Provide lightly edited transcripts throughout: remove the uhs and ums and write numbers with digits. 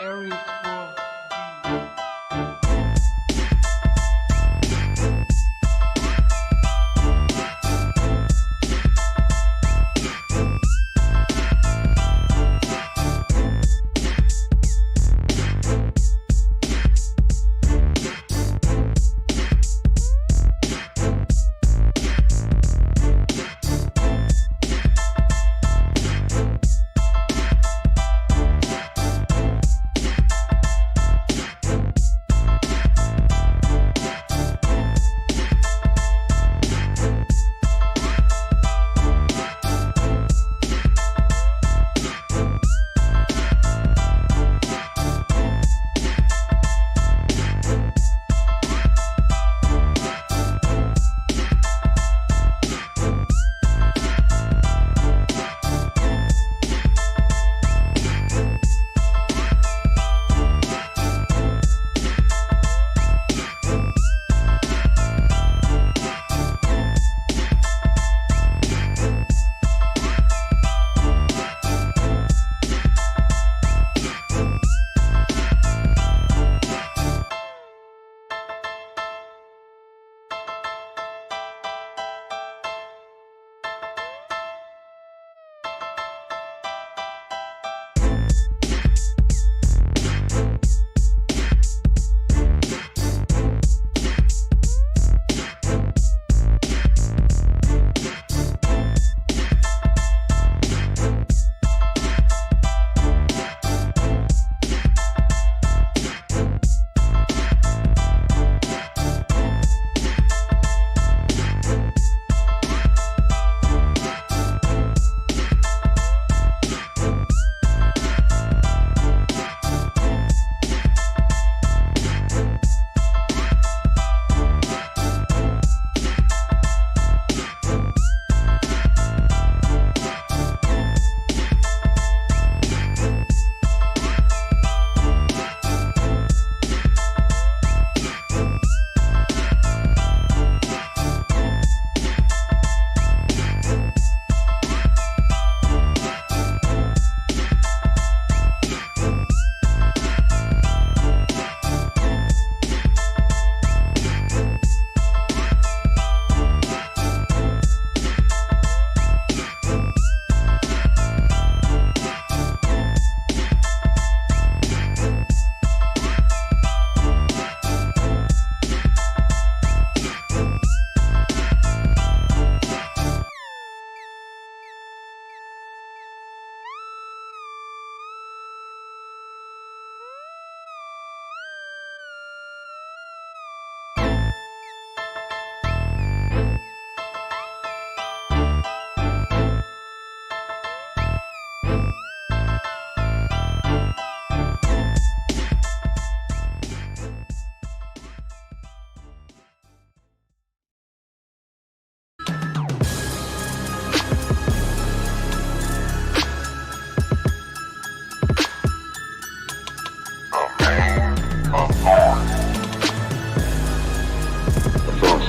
area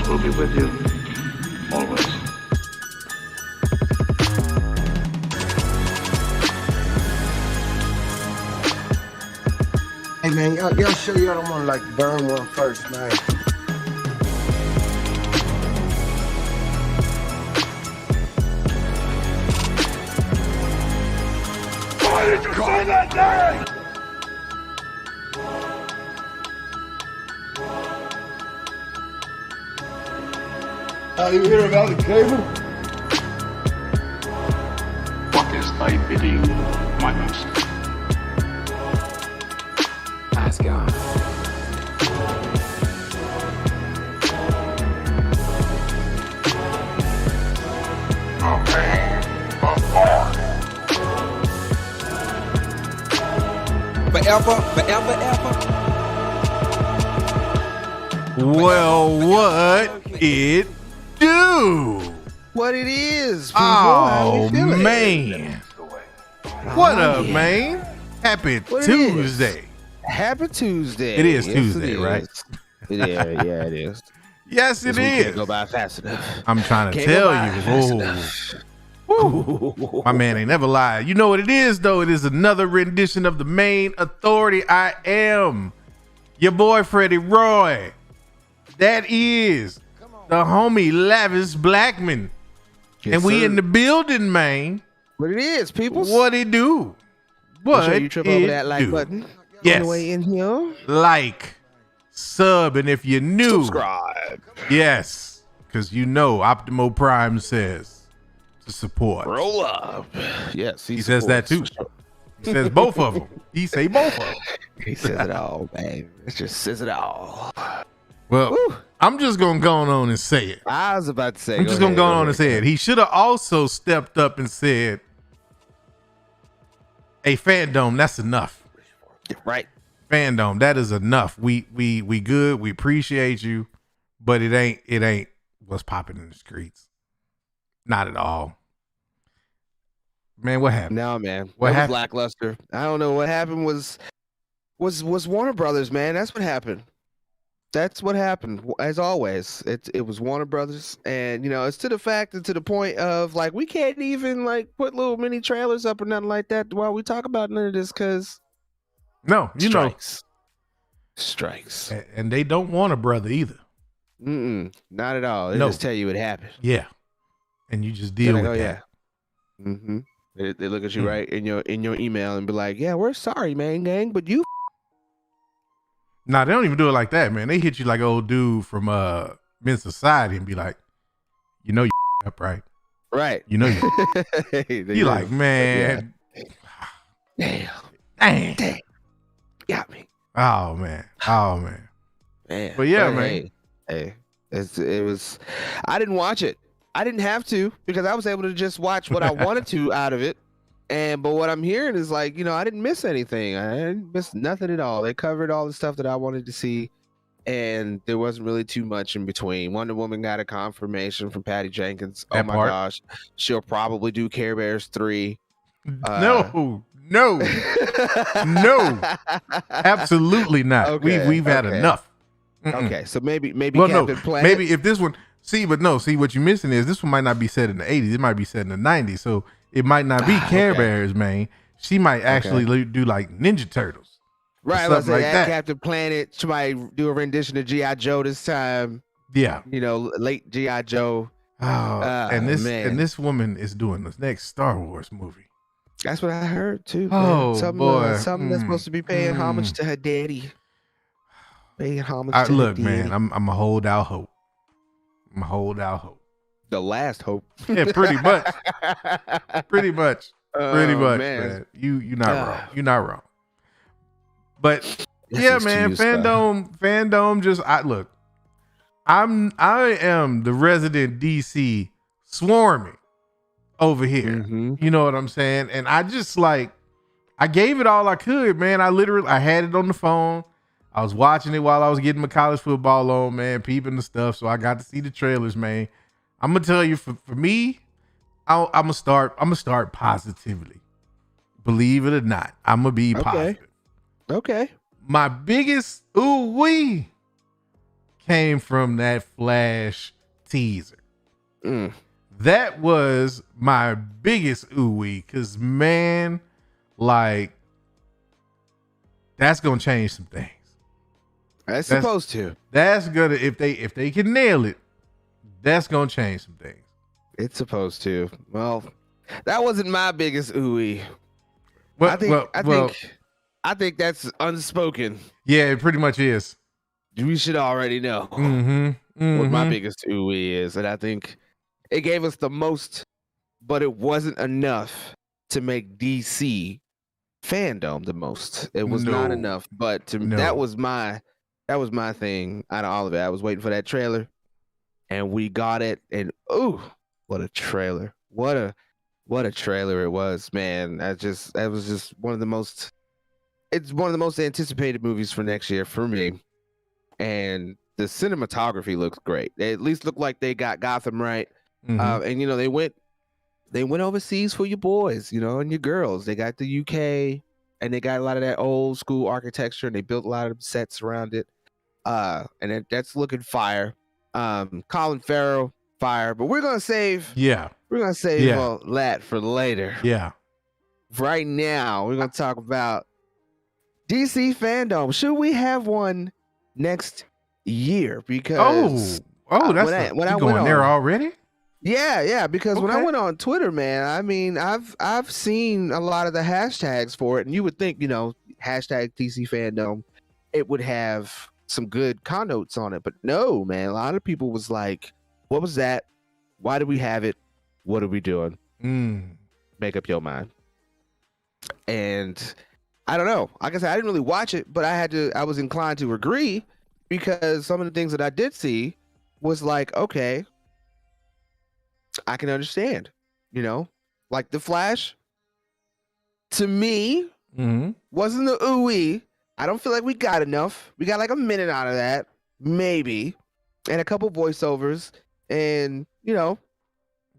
for with you, always. Hey man, y'all sure y'all don't want to like burn one first, man? Why did you say that name? You hear about the cable? What is thy bidding, my master? Nice guy. Forever, forever, ever. Well, what it do? What it is? Oh, man. What up, yeah. man? Happy What it Tuesday. Happy Tuesday. It is Yes, Tuesday, it right? is. Yeah, it is. Yes, it This week is. can't go by fast enough. I'm trying to Can't tell go by fast you. enough. Woo, Woo. My man ain't never lied. You know what it is, though? It is another rendition of the Mayne Authority. I am your boy, Freddie Roy. That is the homie Lavish Blackman. Yes, and we sir. in the building, man. What it is, people? What it do? What Make sure you trip over that like do? button on Yes. the way in here. Like, sub, and if you're new, Subscribe. yes, because you know Optimo Prime says to support. Roll up. Yes, He says that too. He says both of them. He say both of them. He says it all, man. It just says it all. Well, Woo. I'm just gonna go on and say it. I was about to say. I'm just gonna go on and say it. He should have also stepped up and said, "Hey, Fandome, that's enough. Right. Fandome, that is enough. We good. We appreciate you, but it ain't what's popping in the streets. Not at all, man. What happened? No, man. What That was happened? lackluster. I don't know what happened. Was Warner Brothers, man? That's what happened. That's what happened. As always, it was Warner Brothers, and it's to the fact and to the point of like we can't even like put little mini trailers up or nothing like that while we talk about none of this because No, strikes. and they don't want a brother either. Not at all. They No. just tell you it happened. Yeah, and you just deal with that. Yeah. They look at you right in your email and be like, "Yeah, we're sorry, man, gang, but you." Nah, they don't even do it like that, man. They hit you like an old dude from Men's Society and be like, you know you up, right? Right. You know you. You like, man. Damn. Dang. Got me. Oh man. Man. But yeah, man. Hey, it was. I didn't watch it. I didn't have to because I was able to just watch what I wanted to out of it. But what I'm hearing is like, I didn't miss anything. I didn't miss nothing at all. They covered all the stuff that I wanted to see, and there wasn't really too much in between. Wonder Woman got a confirmation from Patty Jenkins. That Oh my part. gosh, she'll probably do Care Bears 3. No, absolutely not. Okay, We've had okay. enough. Okay, so maybe Well, Captain no, Planet. maybe if this one. See, what you're missing is this one might not be set in the 80s. It might be set in the 90s. So it might not be Care Bears, man. She might actually do like Ninja Turtles. Right, or let's something say like that. Captain Planet. She might do a rendition of G.I. Joe this time. Yeah. Late G.I. Joe. Oh, and man. this woman is doing the next Star Wars movie. That's what I heard too. Oh, man. Something, boy. something that's supposed to be paying homage to her daddy. Paying homage to Look, her man, daddy. I'm a hold out hope. The last hope. Yeah, pretty much. Pretty much, man. man. You're not wrong. You're not wrong. But This yeah, is to man, you, Scott. fandom just I am the resident DC swarming over here. Mhm. You know what I'm saying? And I just I gave it all I could, man. I had it on the phone. I was watching it while I was getting my college football on, man, peeping the stuff. So I got to see the trailers, man. I'm gonna tell you, for me, I'm gonna start positively. Believe it or not, I'm gonna be positive. Okay. My biggest ooh-wee came from that Flash teaser. Mm. That was my biggest ooh-wee, because man, that's gonna change some things. That's supposed to. That's gonna, if they can nail it, that's gonna change some things. It's supposed to. Well, that wasn't my biggest ooey. Well, I think that's unspoken. yeah, it pretty much is. We should already know what my biggest ooey is, and I think it gave us the most, but it wasn't enough to make DC Fandome the most. It was not No. enough, but No. that was my thing out of all of it. I was waiting for that trailer, and we got it. And ooh, what a trailer! What a trailer it was, man. That was just one of the most. It's one of the most anticipated movies for next year for me, and the cinematography looks great. They at least look like they got Gotham right. Mhm. And they went overseas for your boys, and your girls. They got the UK, and they got a lot of that old school architecture, and they built a lot of sets around it. And that's looking fire. Colin Farrell, fire. But we're gonna save Yeah. we're gonna save all that for later. Yeah. Right now, we're gonna talk about DC Fandome. Should we have one next year? Because that's when I going went there on, already. Yeah. Because when I went on Twitter, man, I mean, I've seen a lot of the hashtags for it, and you would think, hashtag DC Fandome, it would have some good connotes on it, but no, man. A lot of people was like, "What was that? Why do we have it? What are we doing?" Make up your mind. And I don't know. Like I said, I didn't really watch it, but I was inclined to agree because some of the things that I did see was like, okay, I can understand, like the Flash to me wasn't the ooey. I don't feel like we got enough. We got like a minute out of that, maybe, and a couple voiceovers, and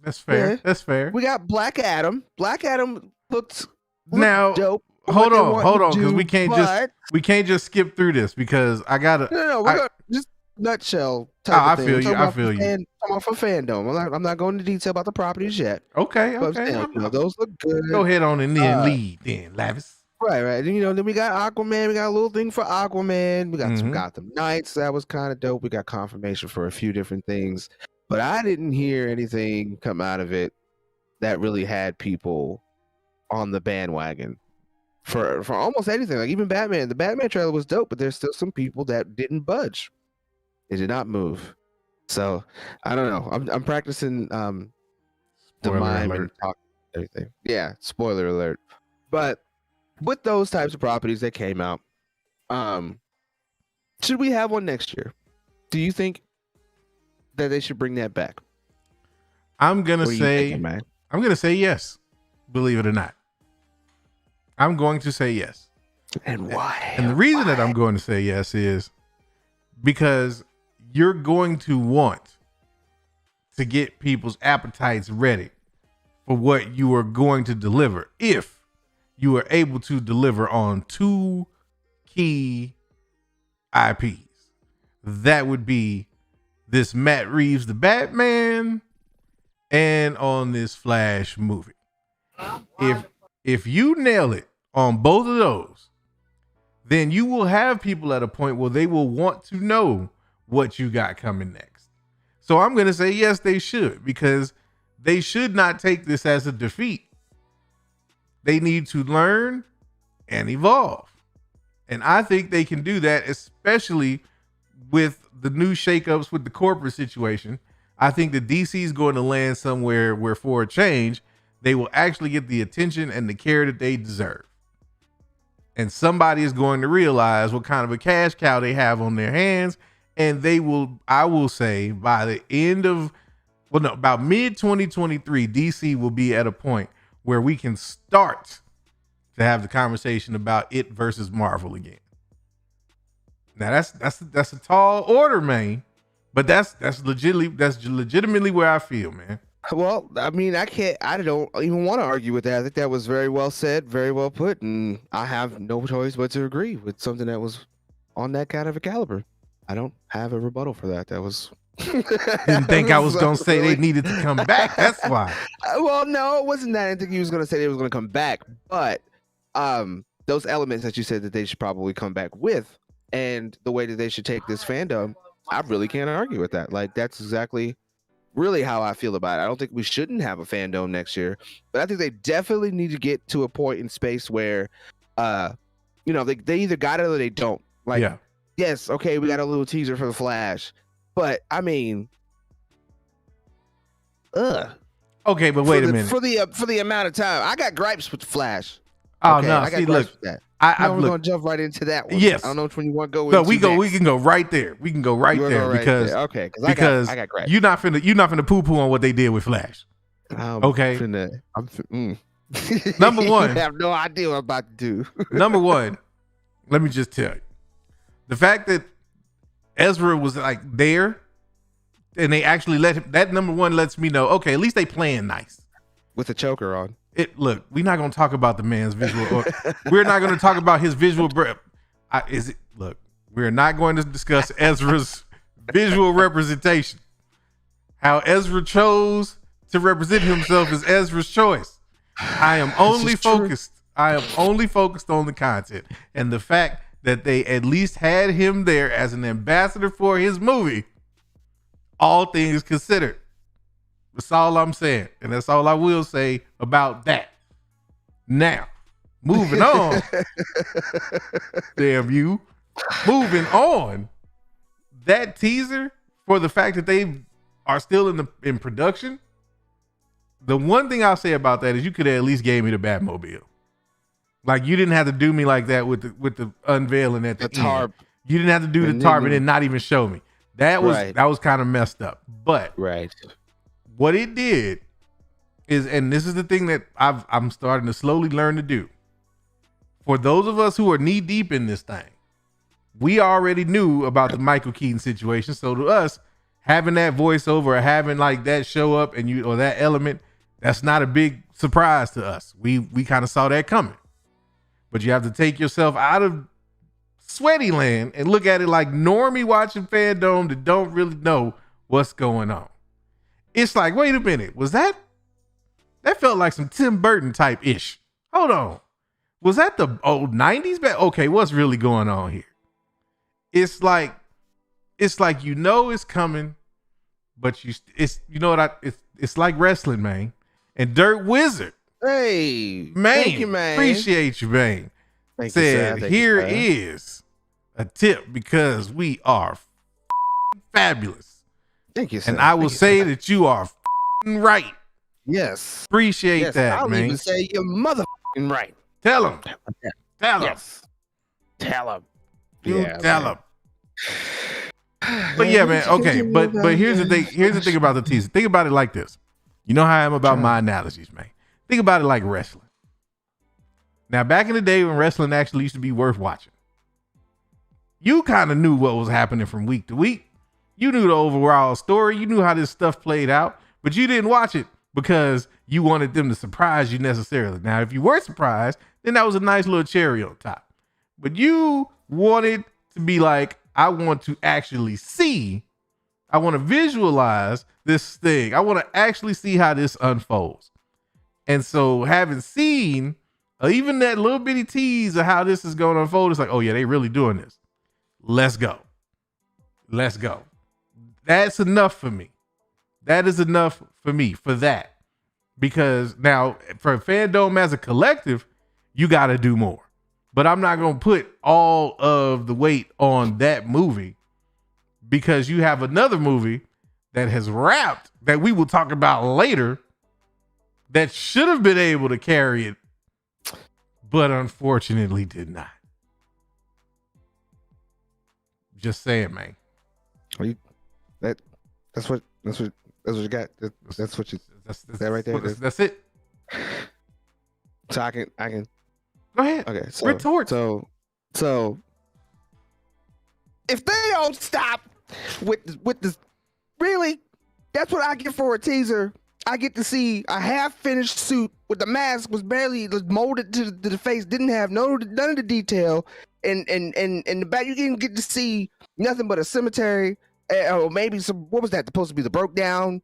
that's fair. Yeah. That's fair. We got Black Adam. Black Adam looked now dope. Hold on, because we can't just skip through this because I gotta. No, we're gonna just nutshell. I feel you. I feel you. I'm off for Fandome. I'm not going into detail about the properties yet. Okay. Saying, those look good. Go ahead on and then lead, then Lavis. Right. And then we got Aquaman. We got a little thing for Aquaman. We got some Gotham Knights. That was kind of dope. We got confirmation for a few different things, but I didn't hear anything come out of it that really had people on the bandwagon for almost anything. Like even Batman. The Batman trailer was dope, but there's still some people that didn't budge. They did not move. So I don't know. I'm practicing the mime and talk everything. Yeah, spoiler alert. But with those types of properties that came out, should we have one next year? Do you think that they should bring that back? I'm gonna say yes. Believe it or not, I'm going to say yes. And why? And the reason that I'm going to say yes is because you're going to want to get people's appetites ready for what you are going to deliver if you are able to deliver on two key IPs. That would be this Matt Reeves, the Batman, and on this Flash movie. If you nail it on both of those, then you will have people at a point where they will want to know what you got coming next. So I'm going to say yes, they should, because they should not take this as a defeat. They need to learn and evolve. And I think they can do that, especially with the new shakeups with the corporate situation. I think the DC is going to land somewhere where, for a change, they will actually get the attention and the care that they deserve. And somebody is going to realize what kind of a cash cow they have on their hands. And they will, I will say, by the end of, about mid-2023, DC will be at a point where we can start to have the conversation about it versus Marvel again. Now that's a tall order, man, but that's legitimately where I feel, man. Well, I mean, I don't even want to argue with that. I think that was very well said, very well put, and I have no choice but to agree with something that was on that kind of a caliber. I don't have a rebuttal for that. That was. Didn't think I was going to say they needed to come back. That's why. Well, no, it wasn't that. I didn't think he was going to say they was going to come back. But those elements that you said that they should probably come back with, and the way that they should take this fandom, I really can't argue with that. Like, that's exactly really how I feel about it. I don't think we shouldn't have a fandom next year, but I think they definitely need to get to a point in space where, they either got it or they don't. Like, yes, okay, we got a little teaser for the Flash. But I mean, okay, but wait a minute. For the amount of time, I got gripes with the Flash. Oh okay, no! I got gripes with that. I'm going to jump right into that one. Yes. I don't know which one you want to go. No, we can go right there. We can go right there because okay, because I got gripes. You're not finna poo on what they did with Flash. Okay. Number one, I have no idea what I'm about to do. Number one, let me just tell you, the fact that Ezra was like there, and they actually let him. That number one lets me know. Okay, at least they playing nice with a choker on. Look, we're not going to talk about the man's visual. We're not going to talk about his visual. Look, we're not going to discuss Ezra's visual representation. How Ezra chose to represent himself as Ezra's choice. I am only focused. I am only focused on the content and the fact that they at least had him there as an ambassador for his movie. All things considered. That's all I'm saying. And that's all I will say about that. Now, moving on. Damn you. Moving on. That teaser, for the fact that they are still in production, the one thing I'll say about that is you could have at least gave me the Batmobile. Like, you didn't have to do me like that with the unveiling at the tarp. You didn't have to do the tarp and then not even show me. That was kind of messed up. But what it did is, and this is the thing that I'm starting to slowly learn to do. For those of us who are knee deep in this thing, we already knew about the Michael Keaton situation. So to us, having that voiceover or having like that show up and or that element, that's not a big surprise to us. We kind of saw that coming. But you have to take yourself out of sweaty land and look at it like normie watching Fandome that don't really know what's going on. It's like, wait a minute, was that felt like some Tim Burton type ish. Hold on. Was that the old 90s? Okay, what's really going on here? It's like you know it's coming, but it's like wrestling, man. And Dirt Wizard. Hey, Mayne, thank you, man. Appreciate you, Mayne. Said, here is a tip because we are fabulous. Thank you, sir. And I will say that you are right. Yes. Appreciate that, I'll man. even say you're motherfucking right. Tell him. Tell him. Yes. Tell him. Tell him. But yeah, man. Okay, but here's the thing. Here's the thing about the teaser. Think about it like this. You know how I am about my analogies, man. Think about it like wrestling. Now, back in the day when wrestling actually used to be worth watching, you kind of knew what was happening from week to week. You knew the overall story. You knew how this stuff played out, but you didn't watch it because you wanted them to surprise you necessarily. Now, if you were surprised, then that was a nice little cherry on top. But you wanted to be like, I want to actually see, I want to visualize this thing. I want to actually see how this unfolds. And so having seen even that little bitty tease of how this is going to unfold, it's like, oh yeah, they really doing this. Let's go. Let's go. That's enough for me. That is enough for me for that. Because now for Fandome as a collective, you got to do more. But I'm not going to put all of the weight on that movie because you have another movie that has wrapped that we will talk about later that should have been able to carry it, but unfortunately did not. Just saying, man. That's what you got. That's what you. That's that right there. That's it. So I can. Go ahead. Okay. So, retort. So if they don't stop with this, really, that's what I get for a teaser. I get to see a half-finished suit with the mask was barely molded to the face, didn't have none of the detail, and the back you didn't get to see nothing but a cemetery, or maybe what was that supposed to be, the broke down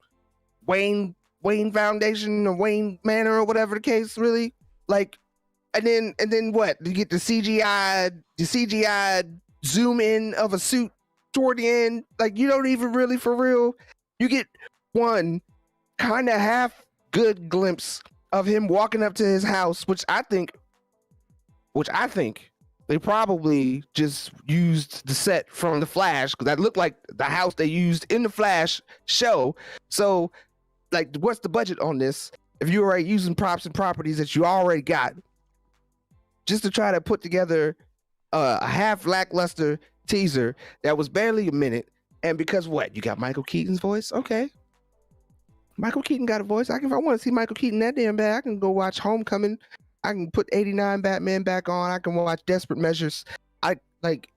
Wayne Foundation or Wayne Manor or whatever the case, really, like, and then what? You get the CGI zoom in of a suit toward the end, like you don't even really for real. You get one kind of half good glimpse of him walking up to his house, which I think they probably just used the set from the Flash, because that looked like the house they used in the Flash show. So, like, what's the budget on this? If you're already using props and properties that you already got, just to try to put together a half lackluster teaser that was barely a minute, and because what? You got Michael Keaton's voice? Okay. Michael Keaton got a voice. If I want to see Michael Keaton that damn bad, I can go watch Homecoming. I can put 89 Batman back on. I can watch Desperate Measures. I like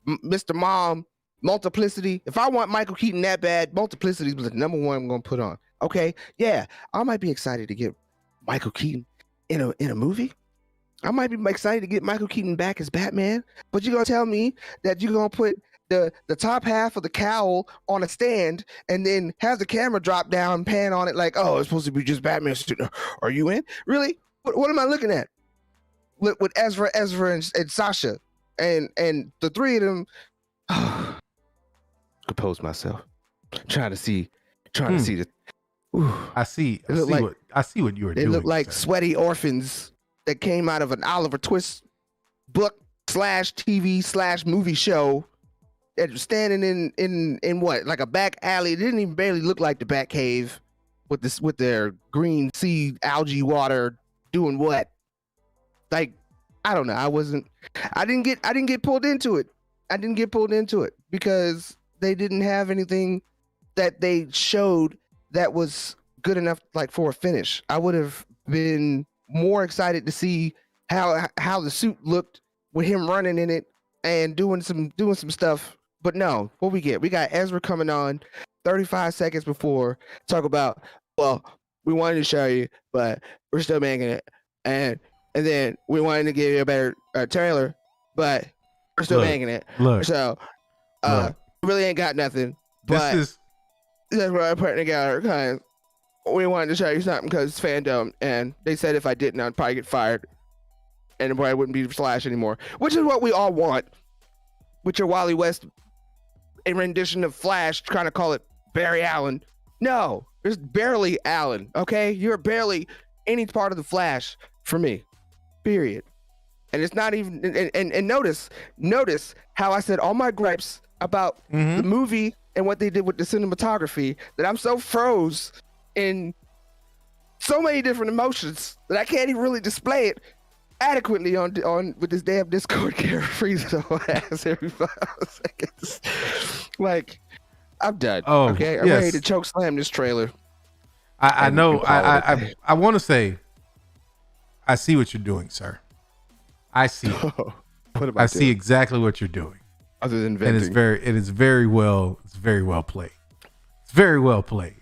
Mr. Mom, Multiplicity. If I want Michael Keaton that bad, Multiplicity was the number one I'm going to put on. Okay, yeah, I might be excited to get Michael Keaton in a movie. I might be excited to get Michael Keaton back as Batman. But you're going to tell me that you're going to put the top half of the cowl on a stand and then has the camera drop down, pan on it like, oh, it's supposed to be just Batman. Are you in? Really? What am I looking at? With Ezra, and Sasha, and the three of them. Compose myself. Trying to see the. I see what you were doing. They look like sir. sweaty orphans that came out of an Oliver Twist book / TV / movie show. That was standing in what, like a back alley. It didn't even barely look like the Batcave with their green sea algae water doing what? Like, I don't know. I didn't get pulled into it. I didn't get pulled into it because they didn't have anything that they showed that was good enough like for a finish. I would have been more excited to see how the suit looked with him running in it and doing some stuff. But no, what we get? We got Ezra coming on 35 seconds before, talk about, well, we wanted to show you, but we're still making it. And then we wanted to give you a better trailer, but we're still making it. So really ain't got nothing. But that's what I'm putting together because we wanted to show you something because it's fandom. And they said if I didn't, I'd probably get fired. And it probably wouldn't be Flash anymore, which is what we all want. With your Wally West a rendition of Flash, trying to call it Barry Allen. No, there's barely Allen, okay? You're barely any part of the Flash for me, period. And it's not even, and notice how I said all my gripes about the movie and what they did with the cinematography, that I'm so froze in so many different emotions that I can't even really display it adequately on with this damn Discord camera freezing on ass every 5 seconds. Like, I'm done. Oh, okay, I'm ready to choke slam this trailer. I know. I want to say, I see what you're doing, sir. I see. I see exactly what you're doing. Other than venting. And it is very well played. It's very well played.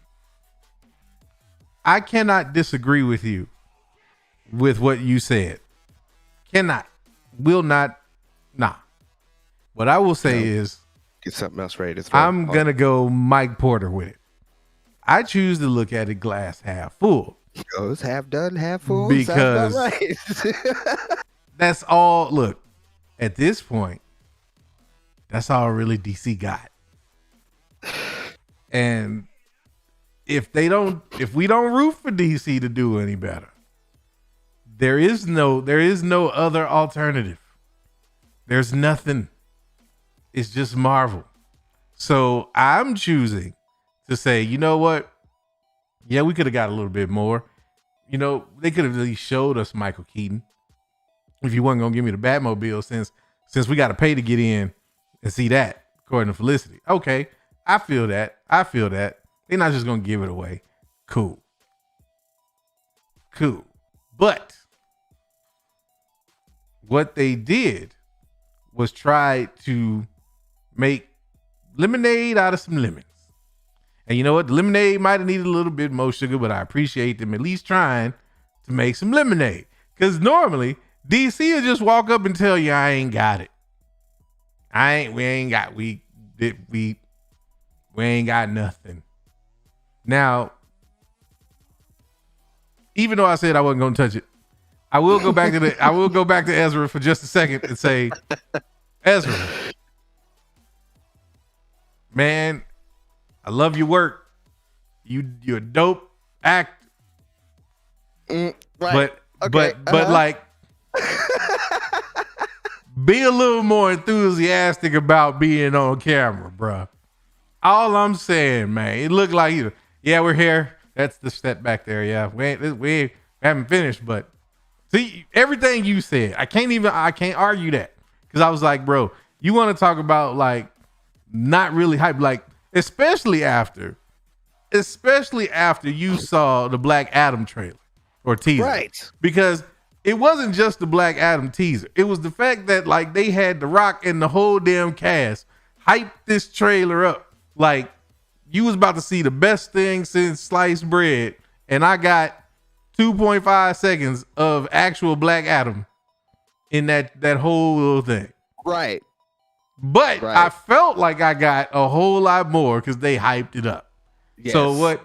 I cannot disagree with you with what you said. Cannot, will not, nah. What I will say is, get something else ready to throw. I'm gonna go Mike Porter with it. I choose to look at it glass half full. Goes half done, half full. Because right. That's all. Look, at this point, that's all really DC got. And if we don't root for DC to do any better, there is no other alternative. There's nothing. It's just Marvel. So I'm choosing to say, you know what? Yeah, we could have got a little bit more. You know, they could have at least showed us Michael Keaton. If you weren't gonna give me the Batmobile, since we got to pay to get in and see that, according to Felicity. Okay, I feel that. They're not just gonna give it away. Cool. But what they did was try to make lemonade out of some lemons. And you know what? The lemonade might have needed a little bit more sugar, but I appreciate them at least trying to make some lemonade. Because normally, DC will just walk up and tell you, I ain't got it. We ain't got nothing. Now, even though I said I wasn't going to touch it, I will go back to Ezra for just a second and say, Ezra, man, I love your work. You're a dope actor. Right. But like, be a little more enthusiastic about being on camera, bro. All I'm saying, man, it looked like we're here. That's the step back there. Yeah, we haven't finished, but see everything you said. I can't argue that because I was like, bro, you want to talk about like not really hype, like especially after you saw the Black Adam trailer or teaser, right? Because it wasn't just the Black Adam teaser. It was the fact that like they had The Rock and the whole damn cast hype this trailer up. Like you was about to see the best thing since sliced bread. And I got 2.5 seconds of actual Black Adam in that whole little thing. Right. But Right. I felt like I got a whole lot more because they hyped it up. Yes. So what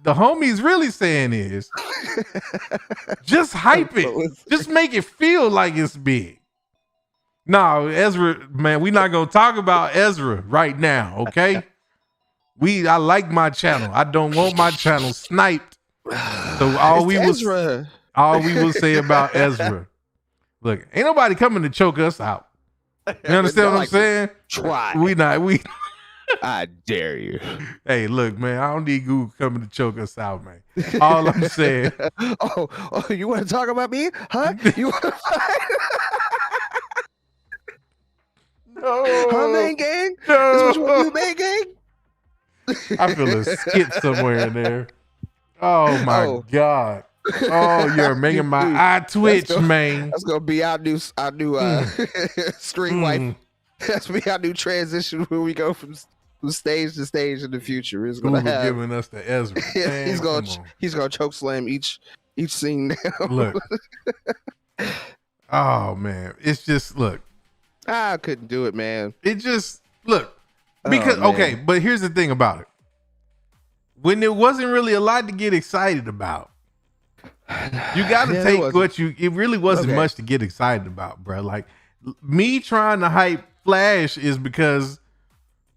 the homie's really saying is just hype it. Just make it feel like it's big. No, Ezra, man, we're not gonna talk about Ezra right now, okay? I like my channel. I don't want my channel sniped. So all we will say about Ezra. Look, ain't nobody coming to choke us out. You understand what I'm saying? Try. We I dare you. Hey, look, man, I don't need Google coming to choke us out, man. All I'm saying. Oh, you want to talk about me? Huh? You want to No. Huh, Mayne gang? No. Is what you want to do, Mayne gang? I feel a skit somewhere in there. Oh my God. Oh, you're making my eye twitch, man. That's gonna be our new screen wipe. That's gonna be our new transition when we go from stage to stage in the future. It's gonna Google have giving us the Ezra. Man, he's gonna choke slam each scene down. Look. Oh man, it's just look. I couldn't do it, man. It just look because okay, but here's the thing about it. When there wasn't really a lot to get excited about, you got to take what you. It really wasn't much to get excited about, bro. Like me trying to hype Flash is because,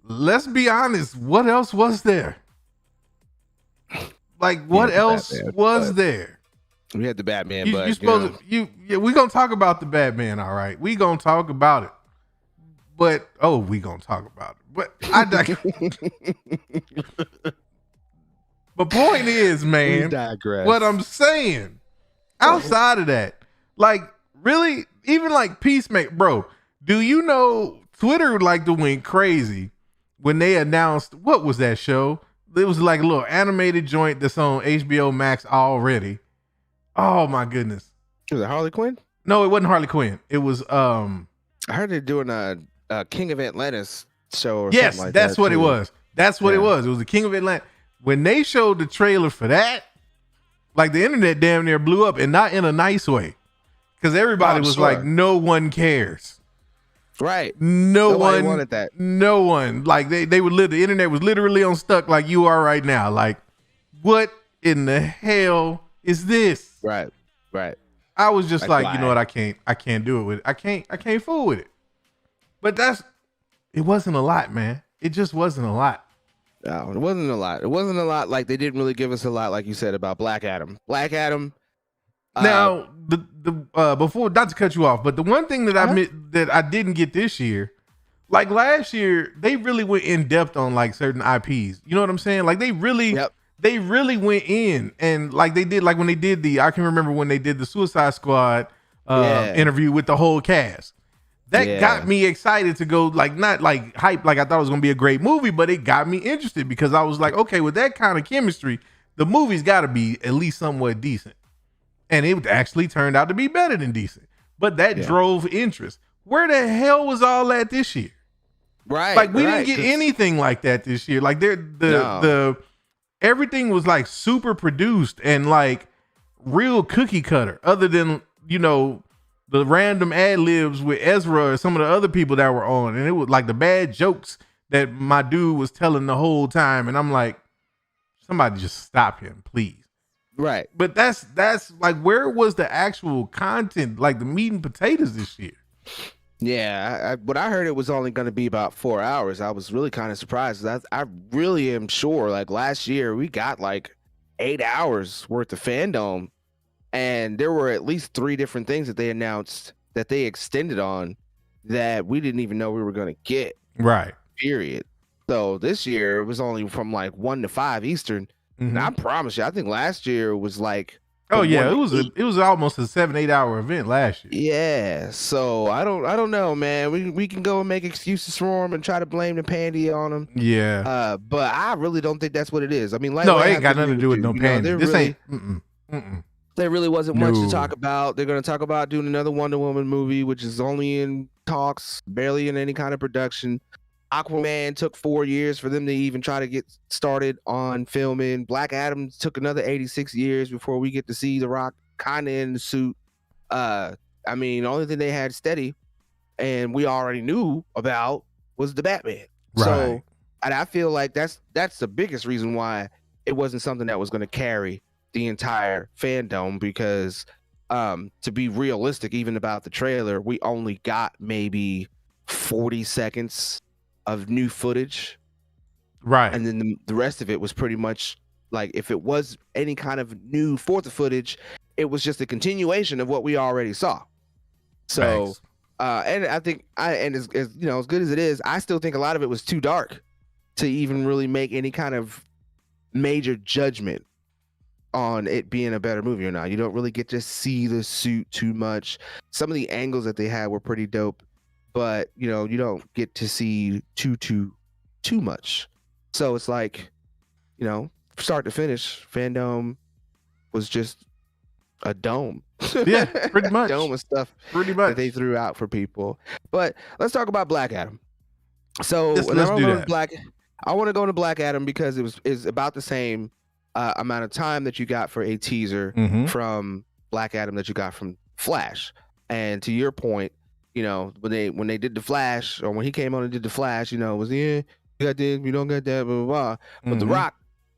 let's be honest, what else was there? Like what else was there? We had the Batman, you supposed to, we gonna talk about the Batman, all right? We gonna talk about it, but we gonna talk about it. But But point is, man, what I'm saying, outside of that, like really, even like Peacemaker, bro, do you know Twitter went crazy when they announced, what was that show? It was like a little animated joint that's on HBO Max already. Oh my goodness. Was it Harley Quinn? No, it wasn't Harley Quinn. It was I heard they're doing a King of Atlantis show or yes, something like that's that what too. it was. That's what it was. It was the King of Atlantis. When they showed the trailer for that, like the internet damn near blew up, and not in a nice way. Because everybody was like, no one cares. Right. Nobody wanted that. No one. Like they were the internet was literally on stuck like you are right now. Like, what in the hell is this? Right. I was just like, you know what, I can't do it with it. I can't fool with it. But it wasn't a lot, man. It just wasn't a lot. No, it wasn't a lot. It wasn't a lot. Like they didn't really give us a lot, like you said about Black Adam. Now, the before, not to cut you off, but the one thing that I didn't get this year, like last year, they really went in depth on like certain IPs. You know what I'm saying? Like they really went in, and like they did, like when they did I can remember when they did the Suicide Squad interview with the whole cast. That got me excited to go, like not like hype, like I thought it was gonna be a great movie, but it got me interested because I was like, okay, with that kind of chemistry, the movie's got to be at least somewhat decent, and it actually turned out to be better than decent. But that drove interest. Where the hell was all that this year? Right, like we didn't get anything like that this year. Like the everything was like super produced and like real cookie cutter, other than the random ad libs with Ezra or some of the other people that were on. And it was like the bad jokes that my dude was telling the whole time. And I'm like, somebody just stop him, please. Right. But that's like, where was the actual content, like the meat and potatoes this year? Yeah. But I heard it was only going to be about 4 hours. I was really kind of surprised. I really am sure like last year we got like 8 hours worth of Fandome. And there were at least 3 different things that they announced that they extended on that we didn't even know we were going to get. Right. Period. So this year it was only from like 1 to 5 Eastern. And I promise you, I think last year was like. Oh yeah, it was almost a 7-8 hour event last year. Yeah. So I don't know, man. We can go and make excuses for them and try to blame the pandy on them. Yeah. But I really don't think that's what it is. I mean, like, no, it ain't got nothing to do with no pandy. This really, ain't. There really wasn't much to talk about. They're going to talk about doing another Wonder Woman movie, which is only in talks, barely in any kind of production. Aquaman took 4 years for them to even try to get started on filming. Black Adam took another 86 years before we get to see The Rock kind of in the suit. I mean, the only thing they had steady and we already knew about was the Batman. Right. So, and I feel like that's the biggest reason why it wasn't something that was going to carry the entire fandom, because to be realistic, even about the trailer, we only got maybe 40 seconds of new footage. Right. And then the rest of it was pretty much like, if it was any kind of new fourth footage, it was just a continuation of what we already saw. So, and I think as you know, as good as it is, I still think a lot of it was too dark to even really make any kind of major judgment on it being a better movie or not. You don't really get to see the suit too much. Some of the angles that they had were pretty dope, but you know, you don't get to see too much. So it's like, you know, start to finish, Fandome was just a dome. Yeah, pretty much. Dome of stuff Pretty much. that they threw out for people. But let's talk about Black Adam. So Let's when I do go that. to I want to go into Black Adam because it's about the same amount of time that you got for a teaser Mhm. from Black Adam that you got from Flash. And to your point, you know, when they did the Flash, or when he came on and did the Flash, you know, it was, yeah, you got this, you don't got that, blah, blah, blah. But The Mhm. Rock,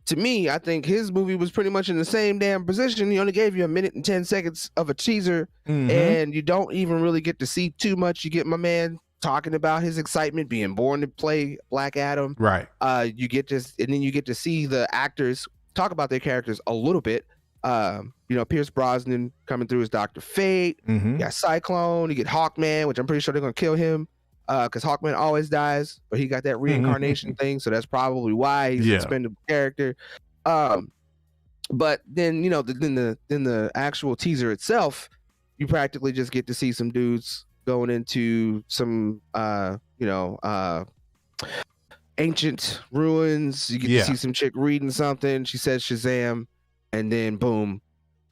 to me, I think his movie was pretty much in the same damn position. He only gave you 1 minute and 10 seconds of a teaser, Mhm. and you don't even really get to see too much. You get my man talking about his excitement being born to play Black Adam. Right. You get to, and then you get to see the actors talk about their characters a little bit. You know, Pierce Brosnan coming through as Dr. Fate. Mhm. You got Cyclone. You get Hawkman, which I'm pretty sure they're gonna kill him, because Hawkman always dies, but he got that reincarnation thing, so that's probably why he's an expendable character. But then, you know, then the actual teaser itself, you practically just get to see some dudes going into some ancient ruins. You get to see some chick reading something. She says Shazam, and then boom,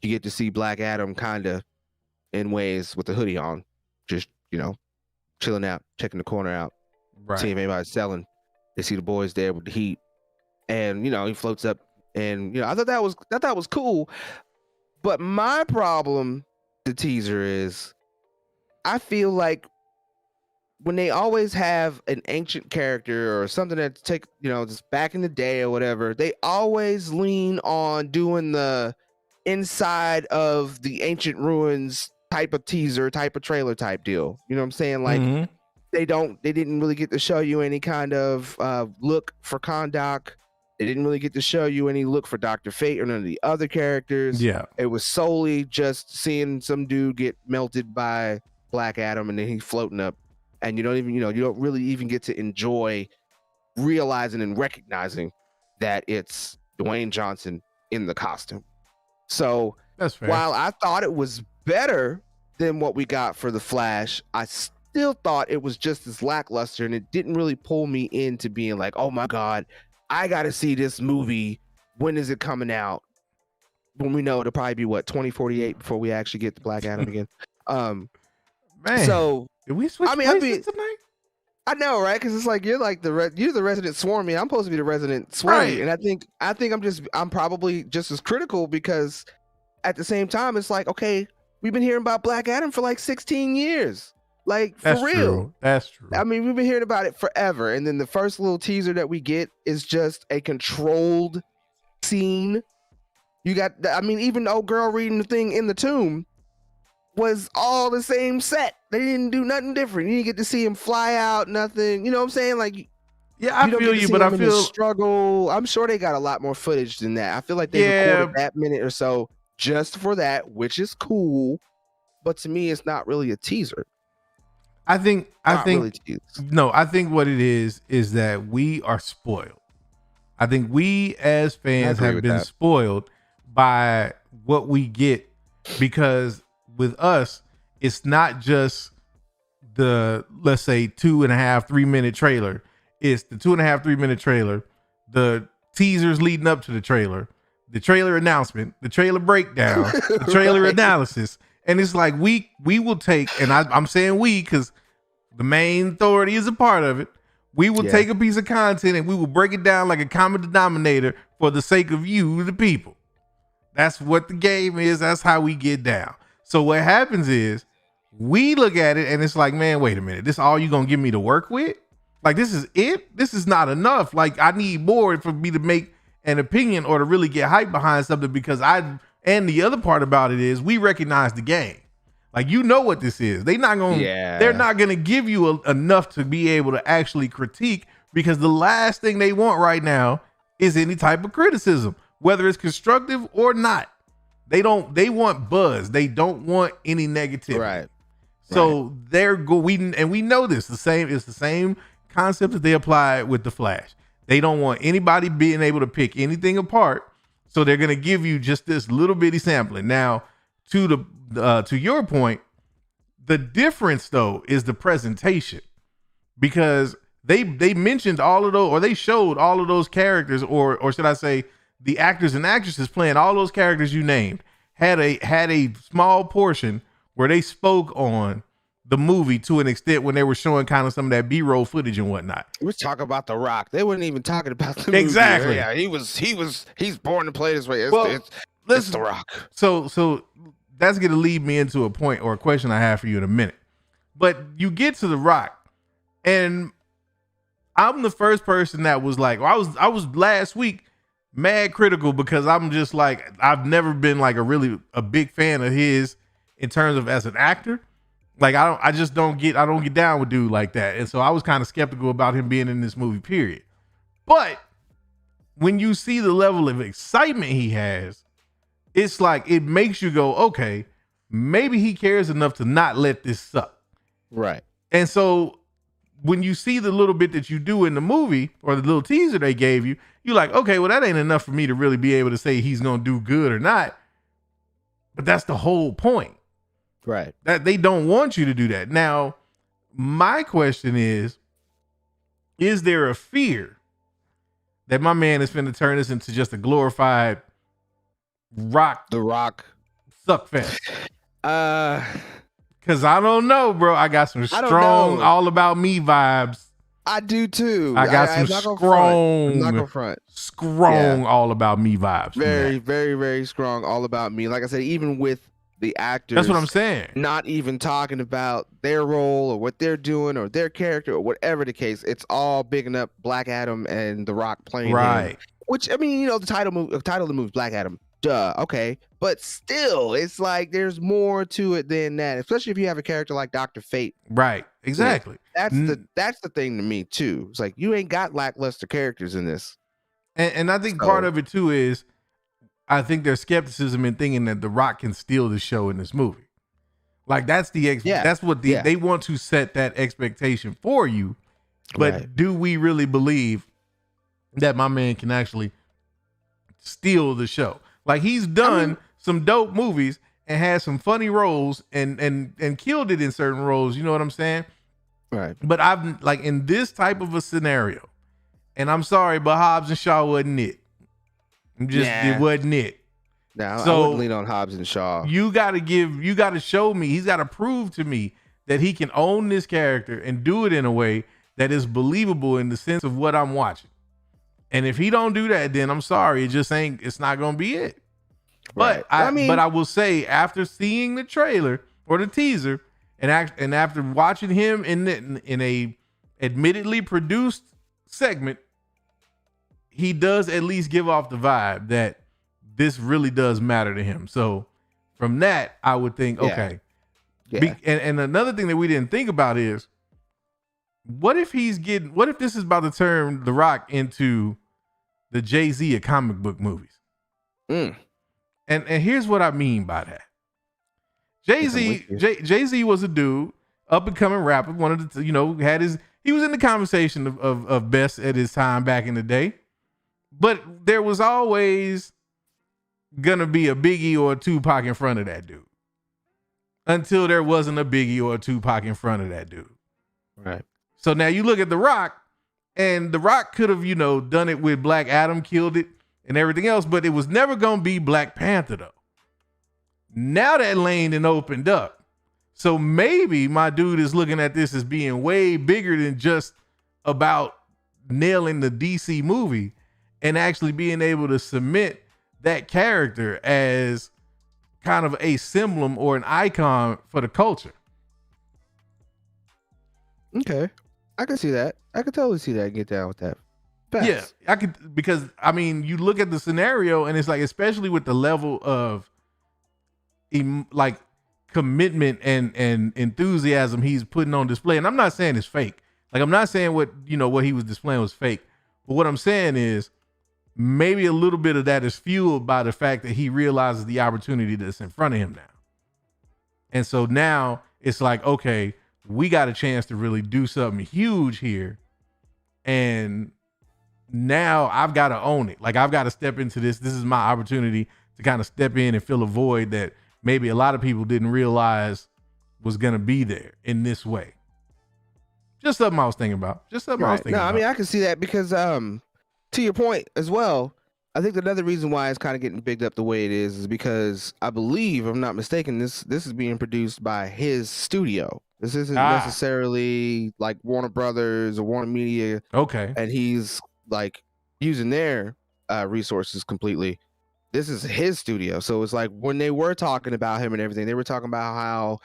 you get to see Black Adam kind of in ways with the hoodie on, just, you know, chilling out, checking the corner out, seeing if anybody's selling. They see the boys there with the heat, and you know, he floats up, and you know, I thought that was cool. But my problem, the teaser is, I feel like when they always have an ancient character or something that's just back in the day or whatever, they always lean on doing the inside of the ancient ruins type of teaser, type of trailer type deal. You know what I'm saying? Like they didn't really get to show you any kind of look for Kahndaq. They didn't really get to show you any look for Dr. Fate or none of the other characters. Yeah. It was solely just seeing some dude get melted by Black Adam, and then he's floating up, and you don't really even get to enjoy realizing and recognizing that it's Dwayne Johnson in the costume. So that's fair. While I thought it was better than what we got for the Flash, I still thought it was just as lackluster, and it didn't really pull me into being like, oh my God, I got to see this movie. When is it coming out? When we know it'll probably be 2048 before we actually get the Black Adam again. Man, so did we switch places tonight? I know, right? Because it's like you're the resident swarmy. I'm supposed to be the resident swarmy, and I think I'm probably just as critical, because at the same time it's like, okay, we've been hearing about Black Adam for like 16 years. Like, for real. That's true. I mean, we've been hearing about it forever. And then the first little teaser that we get is just a controlled scene. You got, even old girl reading the thing in the tomb was all the same set. They didn't do nothing different. You didn't get to see him fly out, nothing. You know what I'm saying? Like, yeah, I feel you, but I feel struggle. I'm sure they got a lot more footage than that. I feel like they recorded that minute or so just for that, which is cool. But to me, it's not really a teaser. I think what it is that we are spoiled. I think we as fans have been spoiled by what we get, because with us, it's not just the, let's say, 2.5, 3 minute trailer. It's the 2.5, 3 minute trailer, the teasers leading up to the trailer announcement, the trailer breakdown, the trailer analysis. And it's like we will take, and I'm saying we because the main authority is a part of it. We will take a piece of content and we will break it down like a common denominator for the sake of you, the people. That's what the game is. That's how we get down. So what happens is We look at it and it's like, man, wait a minute. This all you gonna give me to work with? Like, this is it? This is not enough. Like, I need more for me to make an opinion or to really get hype behind something, because and the other part about it is we recognize the game. Like, you know what this is. They're not gonna give you enough to be able to actually critique, because the last thing they want right now is any type of criticism, whether it's constructive or not. They want buzz. They don't want any negativity. Right. So we know this. It's the same concept that they apply with the Flash. They don't want anybody being able to pick anything apart. So they're gonna give you just this little bitty sampling. Now, to your point, the difference though is the presentation, because they mentioned all of those, or they showed all of those characters, or should I say, the actors and actresses playing all those characters you named had a small portion where they spoke on the movie to an extent when they were showing kind of some of that B-roll footage and whatnot. We're talking about The Rock. They weren't even talking about the movie. Exactly. Yeah, he's born to play this way. It's The Rock. So that's going to lead me into a point or a question I have for you in a minute. But you get to The Rock, and I'm the first person that was like, I was last week mad critical, because I'm just like, I've never been like a big fan of his in terms of as an actor. Like, I don't get down with dude like that. And so I was kind of skeptical about him being in this movie, period. But when you see the level of excitement he has, it's like, it makes you go, okay, maybe he cares enough to not let this suck. Right. And so when you see the little bit that you do in the movie, or the little teaser they gave you, you're like, okay, well, that ain't enough for me to really be able to say he's going to do good or not. But that's the whole point. Right. That they don't want you to do that. Now, my question is there a fear that my man is finna turn this into just a glorified The Rock suck fest? Cause I don't know, bro. I got some strong All About Me vibes. I do too. I got some strong All About Me vibes. Very, very, very strong All About Me. Like I said, even with the actors, that's what I'm saying. Not even talking about their role or what they're doing or their character or whatever the case. It's all bigging up Black Adam and The Rock playing right. him. Which, I mean, the title of the movie is Black Adam. Duh. Okay. But still, it's like there's more to it than that, especially if you have a character like Dr. Fate. Right. Exactly. That's the thing to me too. It's like, you ain't got lackluster characters in this. And I think part of it too is, I think there's skepticism in thinking that The Rock can steal the show in this movie. Like, that's what they want to set that expectation for you. But do we really believe that my man can actually steal the show? Like, he's done some dope movies and had some funny roles and killed it in certain roles. You know what I'm saying? Right. But I've, like, in this type of a scenario, and I'm sorry, but Hobbs and Shaw wasn't it. It wasn't it. No, so I wouldn't lean on Hobbs and Shaw. You got to show me, he's got to prove to me that he can own this character and do it in a way that is believable in the sense of what I'm watching. And if he don't do that, then I'm sorry, it's not going to be it. Right. But I will say, after seeing the trailer or the teaser and after watching him in a admittedly produced segment, he does at least give off the vibe that this really does matter to him. So from that, I would think, okay. Yeah. And another thing that we didn't think about is, what if this is about to turn The Rock into the Jay-Z of comic book movies? And here's what I mean by that. Jay-Z was a dude, up and coming rapper, wanted to, he was in the conversation of best at his time back in the day. But there was always gonna be a Biggie or a Tupac in front of that dude. Until there wasn't a Biggie or a Tupac in front of that dude. Right. So now you look at The Rock, and The Rock could have, done it with Black Adam, killed it, and everything else, but it was never gonna be Black Panther though. Now that lane then opened up. So maybe my dude is looking at this as being way bigger than just about nailing the DC movie, and actually being able to submit that character as kind of a symbol or an icon for the culture. Okay, I can see that. I can totally see that. And get down with that. Facts. Yeah, I could, because I mean, you look at the scenario and it's like, especially with the level of like commitment and enthusiasm he's putting on display. And I'm not saying it's fake. Like, I'm not saying what he was displaying was fake. But what I'm saying is maybe a little bit of that is fueled by the fact that he realizes the opportunity that's in front of him now. And so now it's like, okay, we got a chance to really do something huge here. And now I've got to own it. Like, I've got to step into this. This is my opportunity to kind of step in and fill a void that maybe a lot of people didn't realize was going to be there in this way. Just something I was thinking about. I mean, I can see that because, to your point as well, I think another reason why it's kind of getting bigged up the way it is because I believe, if I'm not mistaken, this is being produced by his studio. This isn't necessarily like Warner Brothers or Warner Media. Okay. And he's like using their resources completely. This is his studio. So it's like when they were talking about him and everything, they were talking about how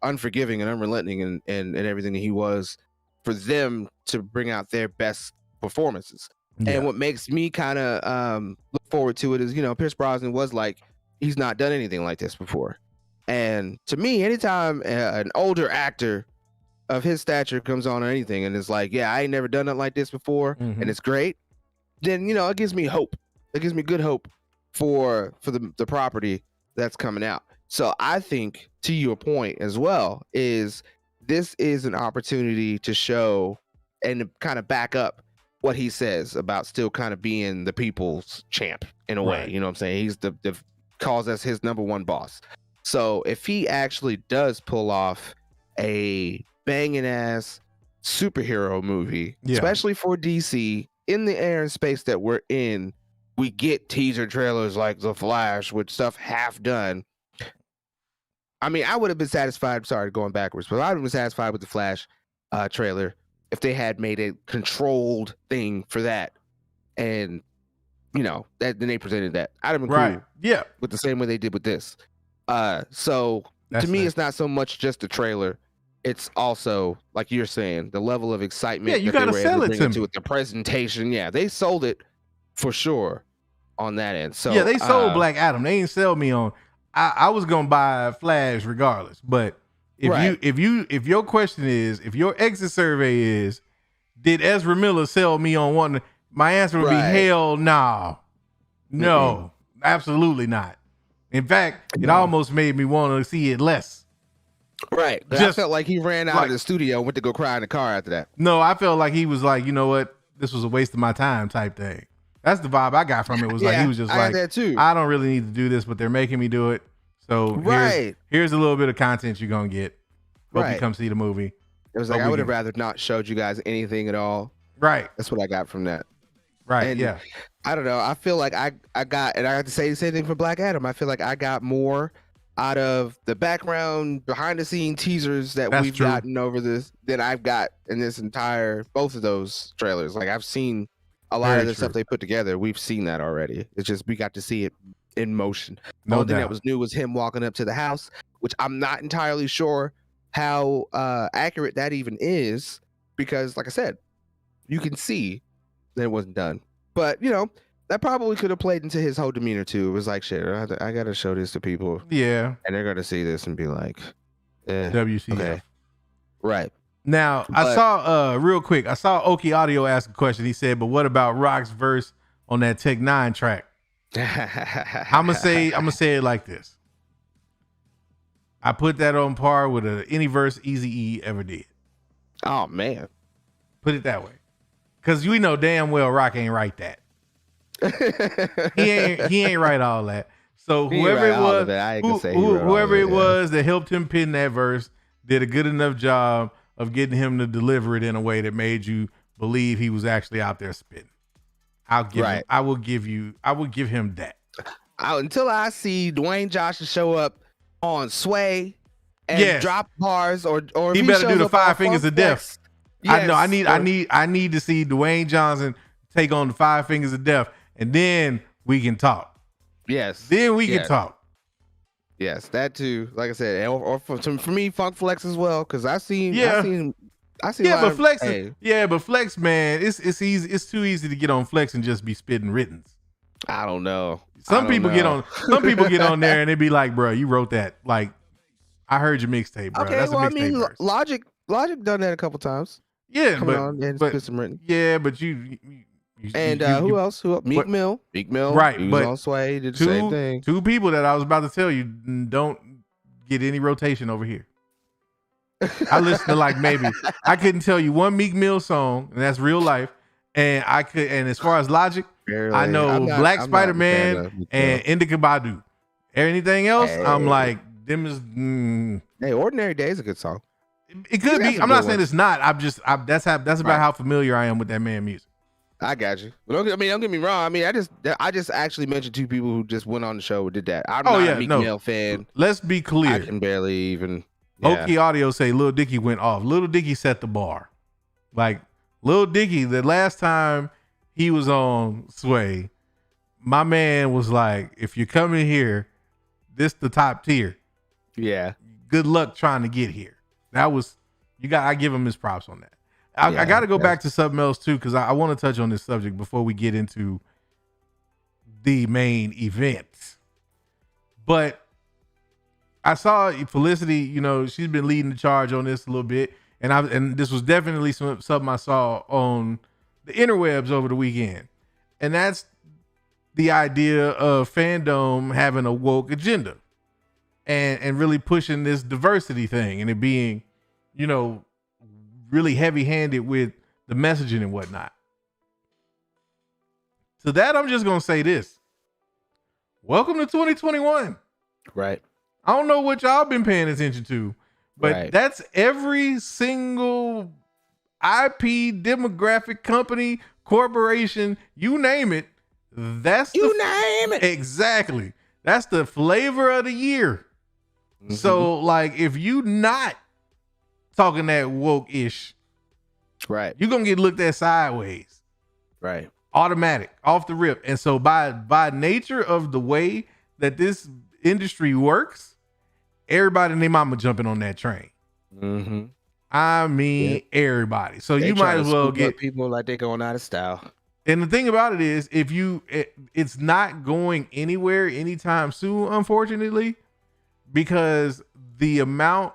unforgiving and unrelenting and everything that he was for them to bring out their best performances. Yeah. And what makes me kind of look forward to it is, Pierce Brosnan was like, he's not done anything like this before. And to me, anytime an older actor of his stature comes on or anything and is like, yeah, I ain't never done nothing like this before, and it's great, then, it gives me hope. It gives me good hope for the property that's coming out. So I think, to your point as well, is this is an opportunity to show and kind of back up what he says about still kind of being the people's champ in a way. You know what I'm saying? He's the calls us his number one boss. So if he actually does pull off a banging ass superhero movie, especially for DC, in the air and space that we're in, we get teaser trailers like The Flash with stuff half done. I mean, I would have been satisfied. Sorry, going backwards, but I would have been satisfied with the Flash trailer if they had made a controlled thing for that, and then they presented that. I'd have been cool, with the same way they did with this. So to me, it's not so much just the trailer; it's also, like you're saying, the level of excitement. Yeah, you got to sell it to me with the presentation. Yeah, they sold it for sure on that end. So yeah, they sold Black Adam. They ain't sell me on. I was gonna buy Flash regardless, but if your question is, if your exit survey is, did Ezra Miller sell me on one? My answer would be hell no, absolutely not. In fact, it almost made me want to see it less. Right, I felt like he ran out of the studio and went to go cry in the car after that. No, I felt like he was like, you know what, this was a waste of my time type thing. That's the vibe I got from it. Was like he was just like, that too. I don't really need to do this, but they're making me do it. So here's a little bit of content you're gonna get. Hope you come see the movie. It was like, I would have rather not showed you guys anything at all. Right. That's what I got from that. Right. And yeah. I don't know. I feel like I got, and I have to say the same thing for Black Adam. I feel like I got more out of the background, behind the scene teasers that we've gotten over this than I've got in this both of those trailers. Like, I've seen a lot of the stuff they put together. We've seen that already. It's just we got to see it in motion. The only thing that was new was him walking up to the house, which I'm not entirely sure how accurate that even is, because like I said, you can see that it wasn't done. But that probably could have played into his whole demeanor too. It was like, shit, I gotta show this to people. Yeah. And they're gonna see this and be like, WCF. Okay. Right. Now, I saw real quick, I saw Oki Audio ask a question. He said, but what about Rock's verse on that Tech 9 track? I'ma say it like this. I put that on par with any verse Eazy-E ever did. Oh man. Put it that way. Cause we know damn well Rock ain't write that. he ain't write all that. So whoever it was that helped him pen that verse did a good enough job of getting him to deliver it in a way that made you believe he was actually out there spitting. I will give him that. Until I see Dwayne Johnson show up on Sway and drop bars, or he better do the 5 fingers of death. Yes, I need to see Dwayne Johnson take on the 5 fingers of death, and then we can talk. Yes. Then we can talk. Yes, that too. Like I said, or for me, Funk Flex as well, because I've seen I see. Yeah, why but Flex, hey, but Flex, man, it's easy. It's too easy to get on Flex and just be spitting writtens. I don't know. Some people get on there and they be like, bro, you wrote that. Like, I heard your mixtape, bro. Okay, That's well, a I mixtape mean, verse. Logic done that a couple times. Yeah, Coming on and spit some written. yeah, but you And who else? Meek Mill. Meek Mill. Right, He was but on Sway. Did the same thing. Two people that I was about to tell you don't get any rotation over here. I listened to like maybe I couldn't tell you one Meek Mill song, and that's real life. And as far as Logic, Barely. I know Black Spider-Man and Indica Badu. Anything else, Hey. I'm like, them is Hey, Ordinary Day is a good song. it could got be. some I'm not good saying ones. it's not. That's about how familiar I am with that man music. I got you. But don't get me wrong. I mean, I just actually mentioned two people who just went on the show who did that. I'm not a Meek Mill fan. Let's be I clear. can barely even. Yeah. Okie Audio say Lil Dicky went off. Lil Dicky set the bar. Like Lil Dicky, the last time he was on Sway, my man was like, if you're coming here, this the top tier. Yeah. Good luck trying to get here. That was I give him his props on that. I got to go back to something else too, because I want to touch on this subject before we get into the main event. But I saw Felicity, you know, she's been leading the charge on this a little bit, and this was definitely something I saw on the interwebs over the weekend, and that's the idea of Fandome having a woke agenda, and really pushing this diversity thing, and it being, you know, really heavy-handed with the messaging and whatnot. To that, I'm just gonna say this: welcome to 2021. Right. I don't know what y'all been paying attention to, but Right. that's every single IP demographic company, corporation, you name it. That's You name it. Exactly. That's the flavor of the year. Mm-hmm. So, like, if you not talking that woke-ish, Right. you're gonna get looked at sideways. Right. Automatic, off the rip. And so by nature of the way that this industry works, everybody and their mama jumping on that train. Mm-hmm. I mean, everybody. So They you might as well get people like they're going out of style. And the thing about it is, it's not going anywhere anytime soon, unfortunately, because the amount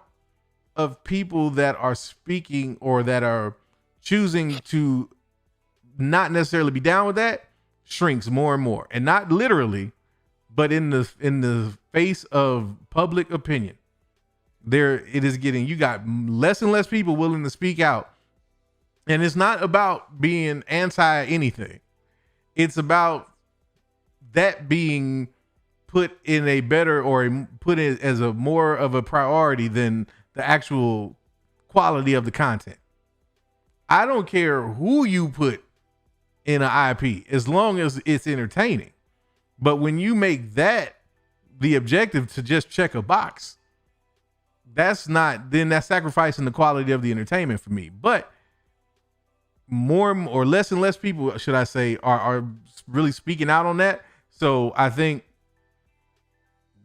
of people that are speaking or that are choosing to not necessarily be down with that shrinks more and more, and not literally, but in the face of public opinion. There it is getting, you got less and less people willing to speak out. And it's not about being anti anything. It's about that being put in a better, or put in as a more of a priority than the actual quality of the content. I don't care who you put in an IP as long as it's entertaining. But when you make that the objective to just check a box, that's sacrificing the quality of the entertainment for me. But more or less and less people, should I say, are really speaking out on that. So I think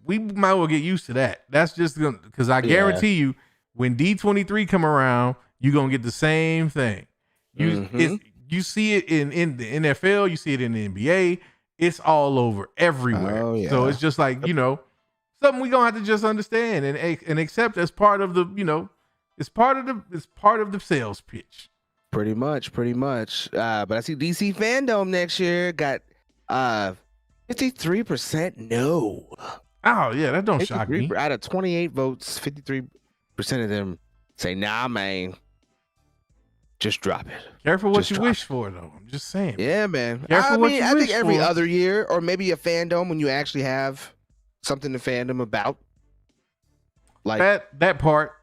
we might well get used to that. That's just because I guarantee you, when D23 come around, you're gonna get the same thing. You see it in the NFL, you see it in the NBA. It's all over everywhere. Oh, yeah. So it's just like, you know, something we gonna have to just understand and accept as part of the, you know, it's part of the sales pitch. Pretty much. But I see DC Fandome next year got 53% no. Oh yeah, that don't shock me. Out of 28 votes, 53% of them say, nah, man. Just drop it. Careful what Just you drop wish for, though. I'm just saying. Yeah, man. Careful what you I wish think every for. other year, or maybe a fandom when you actually have something to fandom about. Like That part.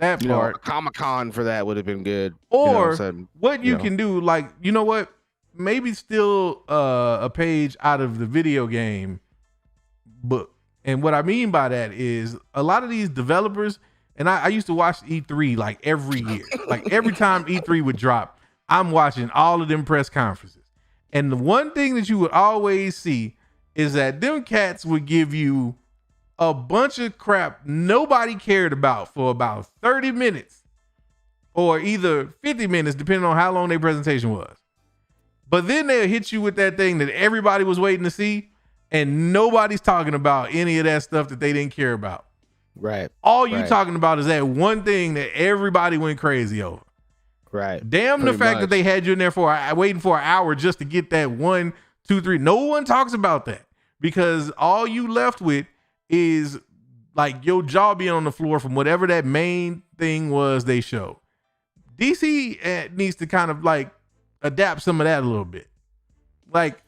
a Comic-Con for that would have been good. Or what you can do, like, you know what? Maybe still a page out of the video game book. And what I mean by that is a lot of these developers, and I used to watch E3 like every year. Like every time E3 would drop, I'm watching all of them press conferences. And the one thing that you would always see is that them cats would give you a bunch of crap nobody cared about for about 30 minutes. or either 50 minutes, depending on how long their presentation was. But then they'll hit you with that thing that everybody was waiting to see, and nobody's talking about any of that stuff that they didn't care about. Right. All you talking about is that one thing that everybody went crazy over. Right. Damn Pretty the fact much. that they had you in there for waiting for an hour just to get that 1, 2, 3. No one talks about that because all you left with is like your jaw being on the floor from whatever that main thing was they showed. DC needs to kind of like adapt some of that a little bit. Like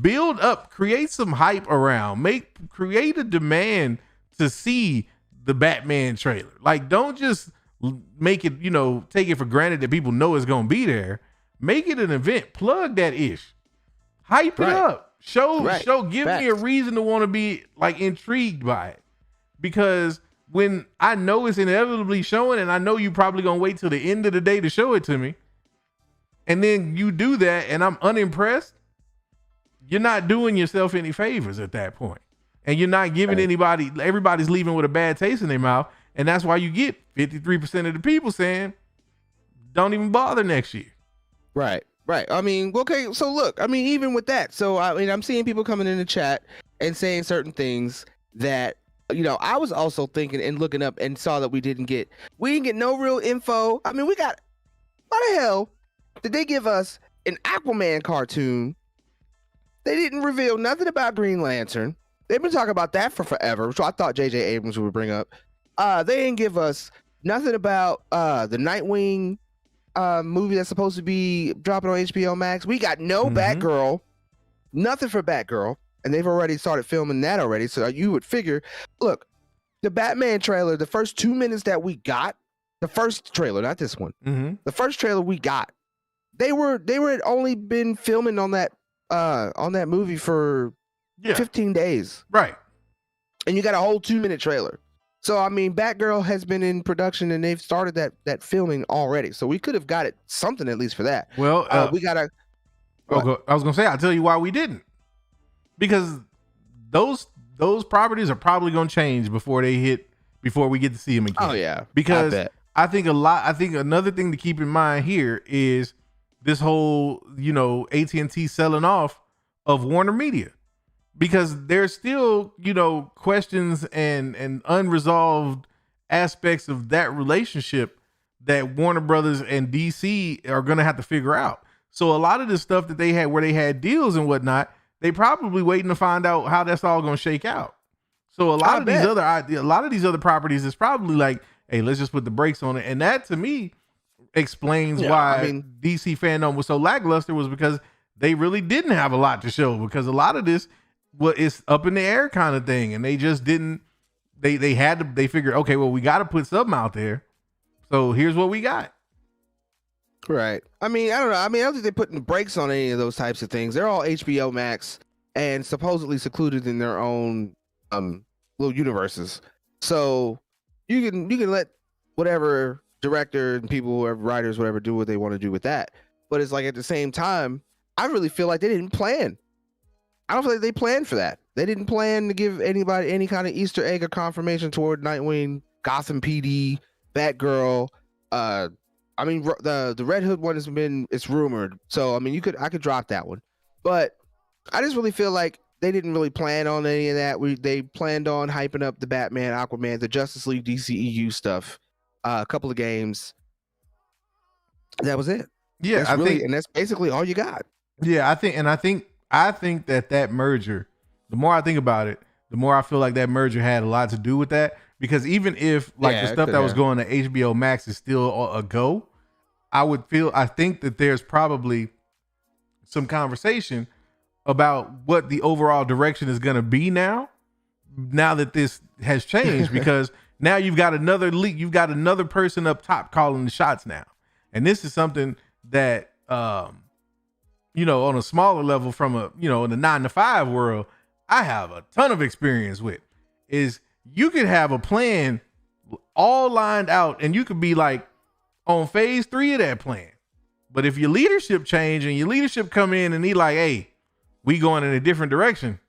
build up, create some hype around, create a demand to see the Batman trailer. Like don't just make it, take it for granted that people know it's going to be there. Make it an event. Plug that ish. Hype it up. Show, give me a reason to want to be like intrigued by it. Because when I know it's inevitably showing and I know you probably going to wait till the end of the day to show it to me, and then you do that and I'm unimpressed, you're not doing yourself any favors at that point. And you're not giving everybody's leaving with a bad taste in their mouth. And that's why you get 53% of the people saying, don't even bother next year. Right. I mean, okay, so look, even with that, so I'm seeing people coming in the chat and saying certain things that, I was also thinking and looking up and saw that we didn't get no real info. I mean, why the hell did they give us an Aquaman cartoon? They didn't reveal nothing about Green Lantern. They've been talking about that for forever, which I thought J.J. Abrams would bring up. They didn't give us nothing about the Nightwing movie that's supposed to be dropping on HBO Max. We got no Batgirl, nothing for Batgirl, and they've already started filming that already. So you would figure, look, the Batman trailer, the first 2 minutes that we got, the first trailer, not this one, the first trailer we got, they had only been filming on that movie for 15 days, right? And you got a whole 2-minute trailer. So, Batgirl has been in production and they've started that filming already. So we could have got something at least for that. Well, we got to... I was going to say, I'll tell you why we didn't. Because those properties are probably going to change before we get to see them again. Oh, yeah. Because I think another thing to keep in mind here is this whole, AT&T selling off of Warner Media. Because there's still, questions and unresolved aspects of that relationship that Warner Brothers and DC are going to have to figure out. So a lot of the stuff that they had where they had deals and whatnot, they probably waiting to find out how that's all going to shake out. So a lot of these other properties is probably like, hey, let's just put the brakes on it. And that to me explains why DC fandom was so lackluster, was because they really didn't have a lot to show, because a lot of this, it's up in the air kind of thing, and they just didn't. They figured, okay, well, we got to put something out there, so here's what we got. Right. I don't know. I don't think they're putting brakes on any of those types of things. They're all HBO Max and supposedly secluded in their own little universes. So you can let whatever director and people, whoever writers, whatever, do what they want to do with that. But it's like at the same time, I really feel like they didn't plan. I don't feel like they planned for that. They didn't plan to give anybody any kind of Easter egg or confirmation toward Nightwing, Gotham PD, Batgirl. The Red Hood one it's rumored. So I could drop that one. But I just really feel like they didn't really plan on any of that. They planned on hyping up the Batman, Aquaman, the Justice League, DCEU stuff, a couple of games. That was it. Yeah, and that's basically all you got. Yeah, I think that merger, the more I think about it, the more I feel like that merger had a lot to do with that. Because even if the stuff that was going to HBO Max is still a go, I think that there's probably some conversation about what the overall direction is going to be now that this has changed, because now you've got another person up top calling the shots now. And this is something that, on a smaller level from in the 9-to-5 world, I have a ton of experience with, is you could have a plan all lined out and you could be like on phase 3 of that plan. But if your leadership change and your leadership come in and he like, hey, we going in a different direction,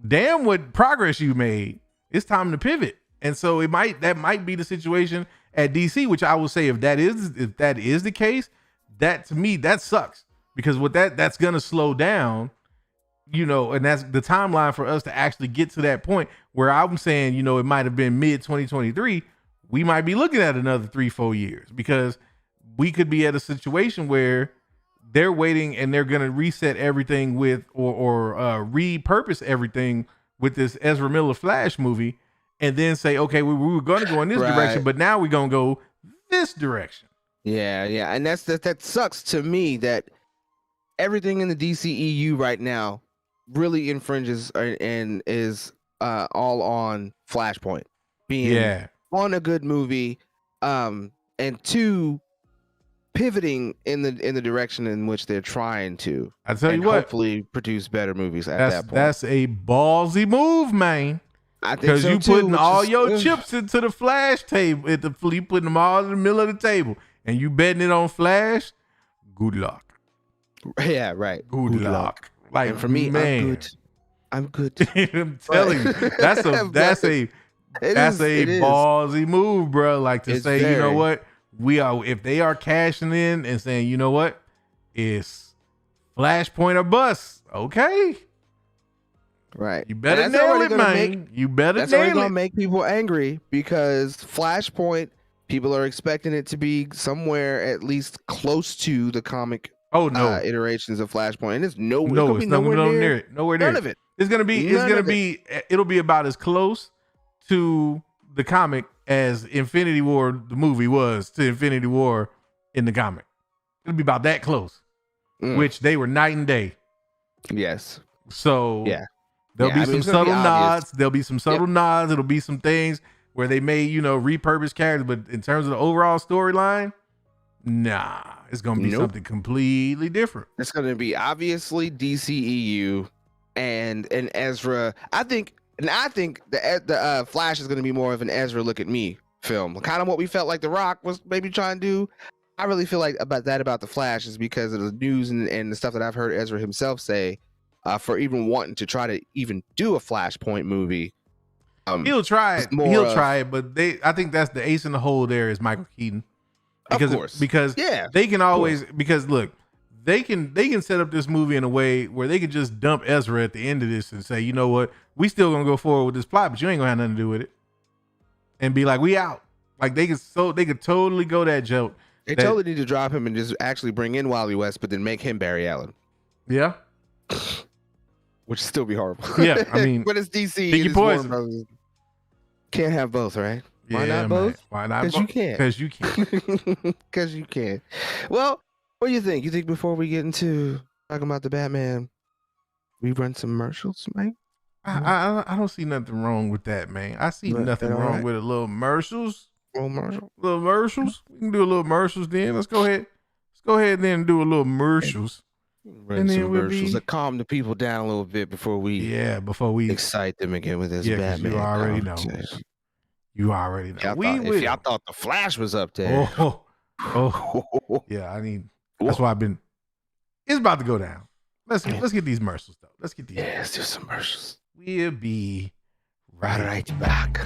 damn what progress you made. It's time to pivot. And so that might be the situation at DC, which I will say if that is the case, that to me that sucks, because with that's gonna slow down, and that's the timeline for us to actually get to that point where I'm saying, it might have been mid 2023. We might be looking at another 3-4 years, because we could be at a situation where they're waiting and they're going to reset everything with or repurpose everything with this Ezra Miller Flash movie, and then say, okay, we were going to go in this direction, but now we're going to go this direction. Yeah. And that sucks to me that everything in the DCEU right now really infringes and is all on Flashpoint being one, a good movie, and two, pivoting in the direction in which they're trying to. I tell you what, hopefully produce better movies at that point. That's a ballsy move, man. I think because so you too, putting all your chips into the Flash table. You putting them all in the middle of the table, and you betting it on Flash. Good luck. Yeah, right. Good luck. Like, and for me, man, I'm good. I'm telling you, that's a ballsy move, bro. Like to say, you know what, if they are cashing in and saying, you know what, it's Flashpoint or bust. Okay. Right. You better nail it, man. You better nail it. That's only gonna make people angry, because Flashpoint, people are expecting it to be somewhere at least close to the comic iterations of Flashpoint. And it's nowhere near it. Nowhere near none of it. It'll be about as close to the comic as Infinity War the movie was to Infinity War in the comic. It'll be about that close. Which they were night and day. Yes. So there'll be some subtle nods. There'll be some subtle nods. It'll be some things where they may, repurpose characters, but in terms of the overall storyline, nah, it's gonna be something completely different. It's gonna be obviously DCEU and Ezra. I think the Flash is gonna be more of an Ezra look at me film, kind of what we felt like The Rock was maybe trying to do. I really feel like about the Flash is because of the news and the stuff that I've heard Ezra himself say, for even wanting to try to even do a Flashpoint movie. He'll try it, but I think that's the ace in the hole there is Michael Keaton. Because they can always, because look, they can set up this movie in a way where they can just dump Ezra at the end of this and say, you know what, we still gonna go forward with this plot, but you ain't gonna have nothing to do with it, and be like, we out. Like they could totally go that joke. They totally need to drop him and just actually bring in Wally West, but then make him Barry Allen. Yeah. Which would still be horrible. Yeah, I mean, but it's DC. Think poison. Can't have both, right? Why not both? Man. Why not? Because you can. Because you can. Because you can. Well, what do you think? You think before we get into talking about the Batman, we run some commercials, man? I don't see nothing wrong with that, man. I see nothing wrong with a little commercials. Little commercials. We can do a little commercials then. Let's go ahead then and do a little commercials. And then commercials to calm the people down a little bit before we excite them again with this Batman. You already know. You already know. If y'all thought the Flash was up there. Yeah, I mean, that's why it's about to go down. Let's get these commercials though. Let's get these. Yeah, let's do some commercials. We'll be right back.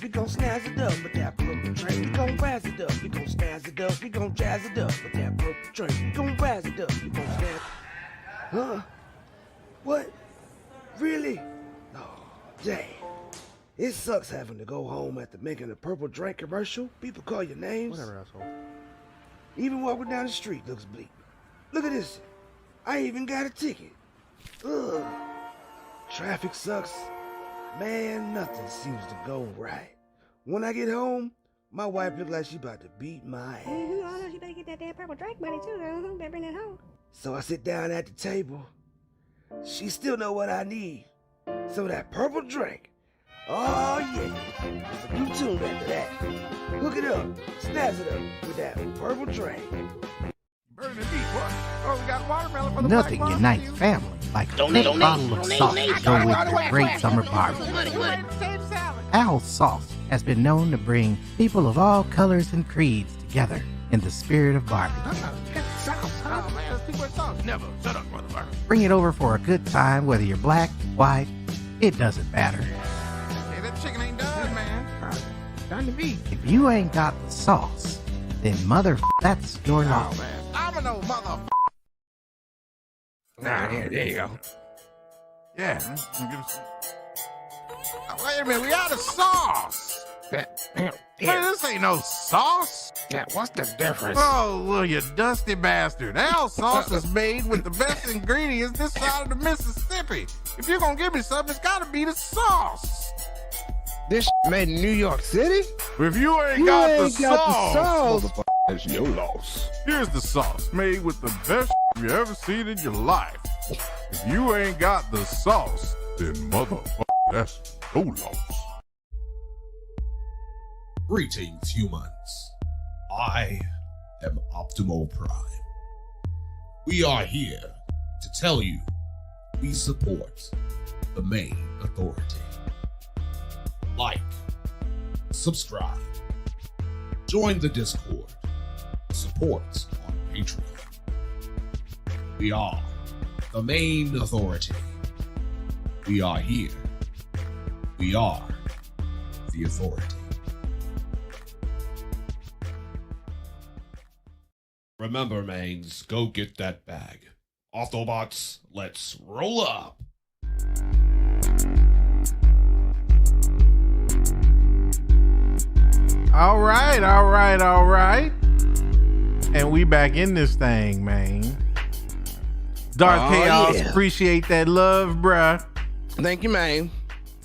We gon' snazz it up with that purple drink. We gon' razz it up. We gon' snazz it up. We gon' jazz it up with that purple drink. We gon' razz it up. We gon' snazz. Huh? What? Really? Oh, dang. It sucks having to go home after making a purple drink commercial. People call your names. Whatever, asshole. Even walking down the street looks bleak. Look at this. I even got a ticket. Ugh. Traffic sucks. Man, nothing seems to go right. When I get home, my wife look like she about to beat my ass. that damn purple drink money too. Better bring it home. So I sit down at the table. She still know what I need. Some of that purple drink. Oh yeah. It's a new tune after that. Hook it up, snazz it up with that purple drink. Burning the beat, what? Oh, we got watermelon for the Nothing black unites family like a thick bottle of sauce to go with the great summer barbecue. Al's sauce has been known to bring people of all colors and creeds together in the spirit of barbecue. Never. Shut up, motherfucker. Bring it over for a good time, whether you're black, white, it doesn't matter. Hey, that chicken ain't done, man. Time to beat. If you ain't got the sauce, then that's your loss. Man. I'm an old motherfucker. There you go. Yeah. Wait a minute, we out of sauce. Yeah. Man, this ain't no sauce. Yeah, what's the difference? Oh, well, you dusty bastard. Al sauce is made with the best ingredients this side of the Mississippi. If you're gonna give me something, it's gotta be the sauce. This made in New York City? If you ain't got the sauce, motherfucker, that's your loss. here's the sauce made with the best you ever seen in your life. If you ain't got the sauce, then motherfucker, that's your loss. Greetings, humans. I am Optimal Prime. We are here to tell you we support the Mayne Authority. Like, subscribe, join the Discord, support on Patreon. We are the Mayne Authority. We are here. We are the authority. Remember, Maynes, go get that bag. Autobots, let's roll up. All right. And we back in this thing, man. Dark Chaos, yeah. Appreciate that love, bruh. Thank you, man.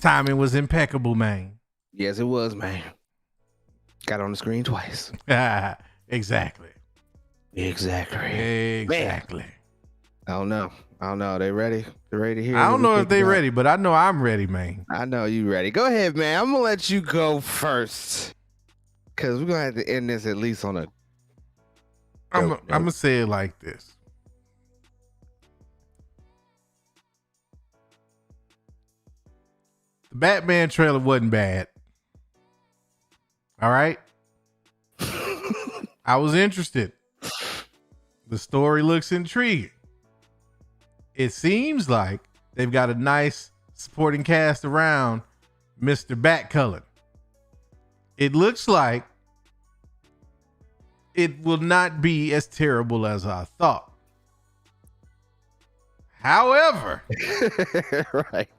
Timing was impeccable, man. Yes, it was, man. Got on the screen twice. Exactly. Exactly. I don't know. They ready? They ready to hear? I don't know if they ready, but I know I'm ready, man. I know you ready. Go ahead, man. I'm gonna let you go first, cause we're gonna have to end this at least on a. I'm gonna say it like this. The Batman trailer wasn't bad. All right. I was interested. The story looks intriguing. It seems like they've got a nice supporting cast around Mr. Batcullen. It looks like it will not be as terrible as I thought. However, right.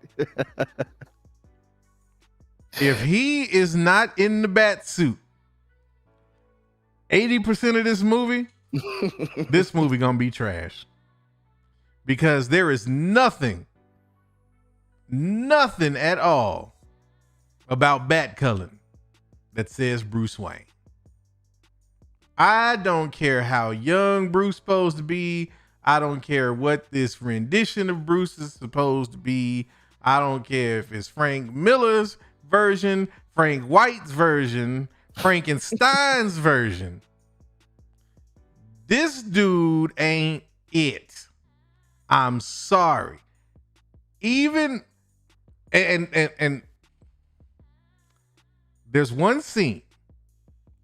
if he is not in the bat suit, 80% of this movie gonna be trash. Because there is nothing at all about Batcullen that says Bruce Wayne. I don't care how young Bruce is supposed to be. I don't care what this rendition of Bruce is supposed to be. I don't care if it's Frank Miller's version, Frank White's version, Frankenstein's version. This dude ain't it. I'm sorry. Even and there's one scene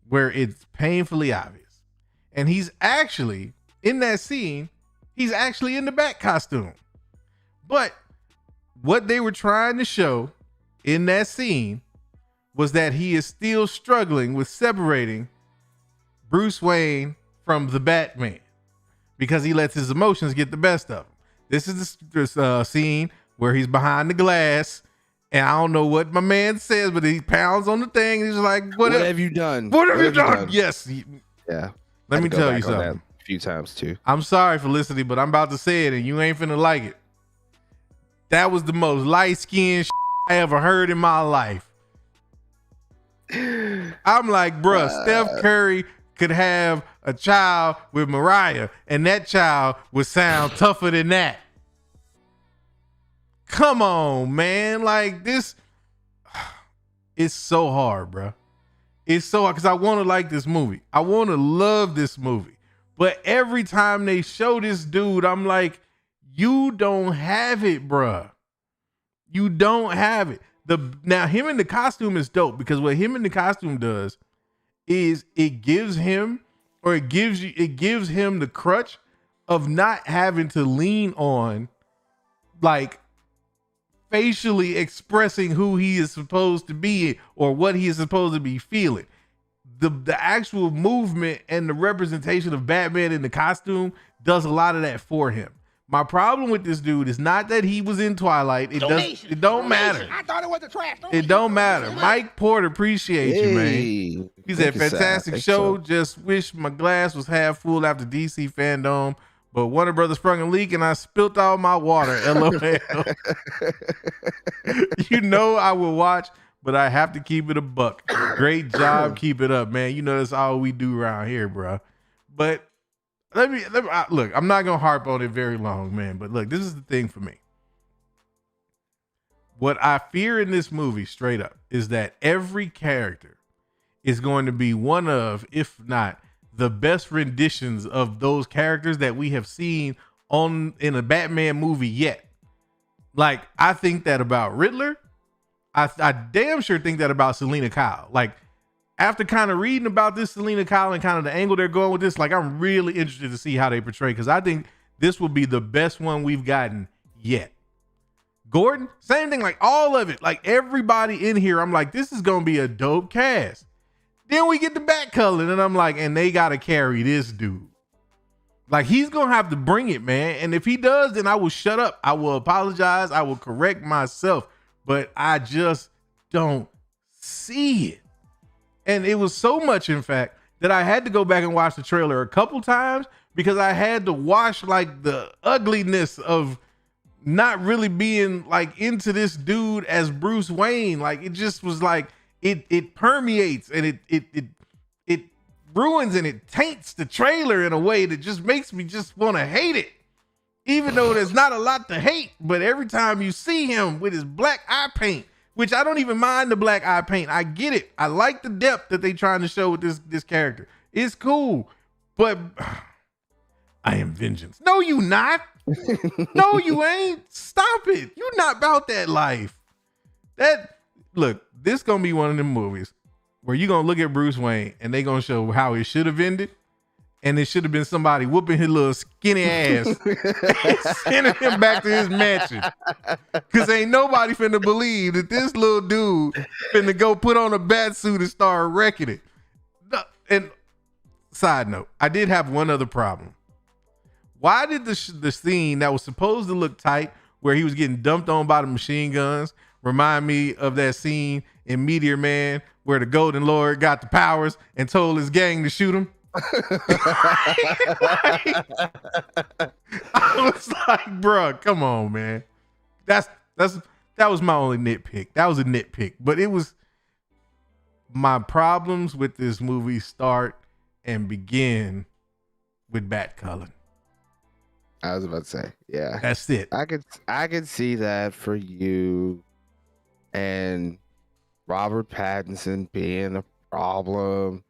where it's painfully obvious. And he's actually in that scene, he's actually in the Bat costume. But what they were trying to show in that scene was that he is still struggling with separating Bruce Wayne from the Batman because he lets his emotions get the best of him. This is this scene where he's behind the glass, and I don't know what my man says, but he pounds on the thing, and he's like, "What have you done? What have you done?" Yes. Yeah. Let me tell you something. A few times too. I'm sorry, Felicity, but I'm about to say it, and you ain't finna like it. That was the most light-skinned I ever heard in my life. I'm like, bruh, Steph Curry could have a child with Mariah and that child would sound tougher than that. Come on, man. Like this, it's so hard, bro. It's so hard because I want to like this movie. I want to love this movie. But every time they show this dude, I'm like, you don't have it, bruh. You don't have it. Now him in the costume is dope because what him in the costume does is it gives him the crutch of not having to lean on like facially expressing who he is supposed to be or what he is supposed to be feeling. The actual movement and the representation of Batman in the costume does a lot of that for him. My problem with this dude is not that he was in Twilight. It don't matter. I thought it was a trash. It don't matter. Mike Porter, appreciate you, man. He said, fantastic show. Just wish my glass was half full after DC Fandome, but Warner Brothers sprung a leak and I spilt all my water. LOL. You know I will watch, but I have to keep it a buck. Great job. Keep it up, man. You know that's all we do around here, bro. But let me look, I'm not going to harp on it very long, man. But look, this is the thing for me. What I fear in this movie, straight up, is that every character is going to be one of, if not the best renditions of those characters that we have seen in a Batman movie yet. Like, I think that about Riddler. I damn sure think that about Selena Kyle. Like, after kind of reading about this Selena Kyle and kind of the angle they're going with this, like, I'm really interested to see how they portray, because I think this will be the best one we've gotten yet. Gordon, same thing, like all of it, like everybody in here, I'm like, this is going to be a dope cast. Then we get the back color, and I'm like, and they got to carry this dude. Like, he's going to have to bring it, man. And if he does, then I will shut up. I will apologize. I will correct myself. But I just don't see it. And it was so much, in fact, that I had to go back and watch the trailer a couple times because I had to watch like the ugliness of not really being like into this dude as Bruce Wayne. Like, it just was like, it permeates and it ruins and it taints the trailer in a way that just makes me just want to hate it. Even though there's not a lot to hate, but every time you see him with his black eye paint, which I don't even mind the black eye paint. I get it. I like the depth that they trying to show with this character. It's cool, but I am vengeance. No, you not. No, you ain't. Stop it. You not about that life. Look, this gonna be one of them movies where you gonna look at Bruce Wayne and they gonna show how it should have ended. And it should have been somebody whooping his little skinny ass and sending him back to his mansion. Because ain't nobody finna believe that this little dude finna go put on a bat suit and start wrecking it. And side note, I did have one other problem. Why did the scene that was supposed to look tight, where he was getting dumped on by the machine guns, remind me of that scene in Meteor Man where the Golden Lord got the powers and told his gang to shoot him? I was like, bro, come on, man. That was my only nitpick. That was a nitpick, but it was my problems with this movie start and begin with Bat Cullen. I was about to say, yeah, that's it. I could see that for you and Robert Pattinson being a problem.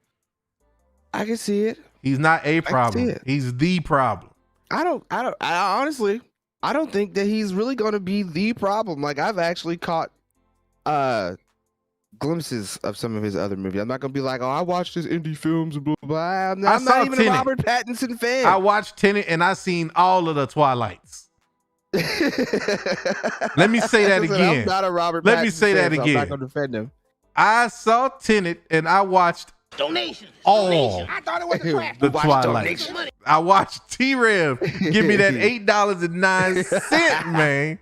I can see it. He's not a problem. He's the problem. I honestly, I don't think that he's really going to be the problem. Like, I've actually caught glimpses of some of his other movies. I'm not going to be like, oh, I watched his indie films and blah, blah, blah. I'm not even a Robert Pattinson fan. I watched Tenet and I seen all of the Twilights. Let me say that again. I'm not a Robert Pattinson Let me say that fan, again. So I'm not going to defend him. I saw Tenet and I watched Donations. all I thought it was a trash. the Twilight. I watched T-Rev give me that $8.09, man.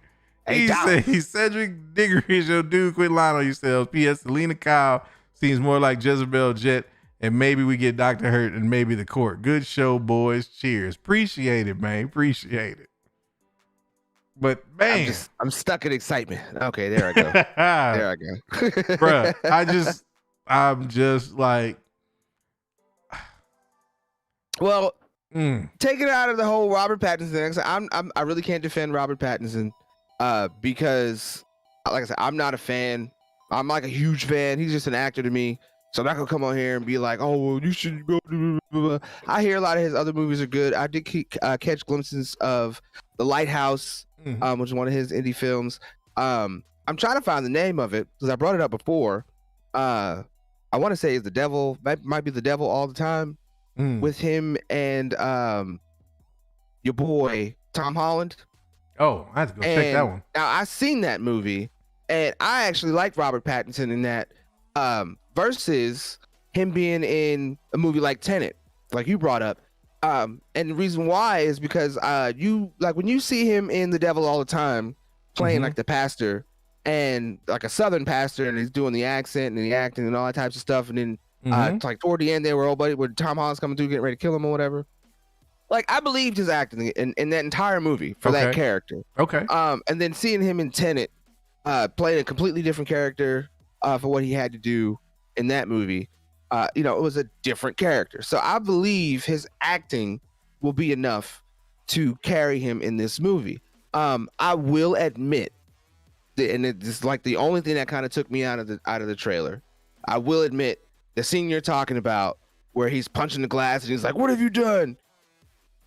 He said, Cedric Diggory is your dude. Quit lying on yourselves. P.S. Selena Kyle seems more like Jezebel Jet, and maybe we get Dr. Hurt and maybe the court. Good show, boys. Cheers. Appreciate it, man. Appreciate it. But man, I'm stuck in excitement. Okay, there I go. There I go. Bruh, I'm just like, Well, take it out of the whole Robert Pattinson thing. I really can't defend Robert Pattinson because, like I said, I'm not a fan. I'm like a huge fan. He's just an actor to me. So I'm not gonna come on here and be like, oh, well, you should go. I hear a lot of his other movies are good. I did catch glimpses of The Lighthouse, which is one of his indie films. I'm trying to find the name of it because I brought it up before. I want to say it's The Devil. Might be The Devil All the Time with him and your boy Tom Holland. Oh, I have to go check that one. Now I've seen that movie, and I actually like Robert Pattinson in that. Versus him being in a movie like Tenet, like you brought up. And the reason why is because you like when you see him in The Devil All the Time playing like the pastor and like a Southern pastor, and he's doing the accent and the acting and all that types of stuff, and then like toward the end there where Tom Holland's coming through getting ready to kill him or whatever. Like I believed his acting in that entire movie for that character. Okay. And then seeing him in Tenet playing a completely different character for what he had to do in that movie, it was a different character. So I believe his acting will be enough to carry him in this movie. I will admit, and it's like the only thing that kind of took me out of the trailer. I will admit the scene you're talking about where he's punching the glass and he's like, "What have you done?"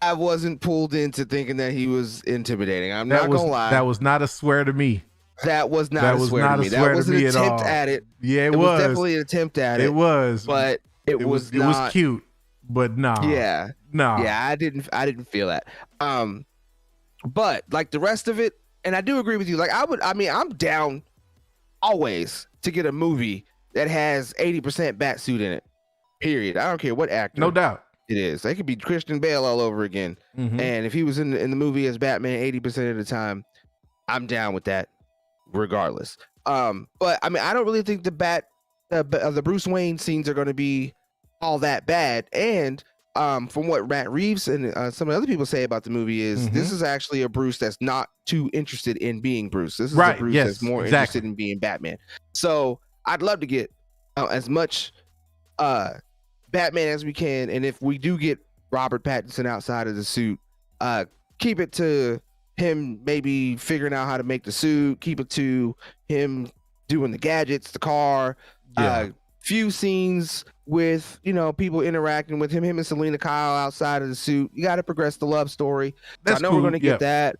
I wasn't pulled into thinking that he was intimidating. I'm not gonna lie. That was not a swear to me. That was not a swear to me. That was an attempt at it. Yeah, it was definitely an attempt at it. It was, but it was not. It was cute, but nah. Yeah, nah. Yeah, I didn't feel that. But like the rest of it, and I do agree with you. Like I'm down always to get a movie that has 80% Batsuit in it. Period. I don't care what actor. No doubt. It is. They could be Christian Bale all over again. And if he was in the movie as Batman 80% of the time, I'm down with that. Regardless, but I mean, I don't really think the Bruce Wayne scenes are going to be all that bad. And from what Matt Reeves and some of the other people say about the movie is this is actually a Bruce that's not too interested in being Bruce. This is a Bruce that's more interested in being Batman. So I'd love to get as much Batman as we can, and if we do get Robert Pattinson outside of the suit, keep it to him maybe figuring out how to make the suit, keep it to him doing the gadgets, the car, few scenes with, people interacting with him and Selena Kyle outside of the suit. You got to progress the love story. That's I know cool. we're going to get that.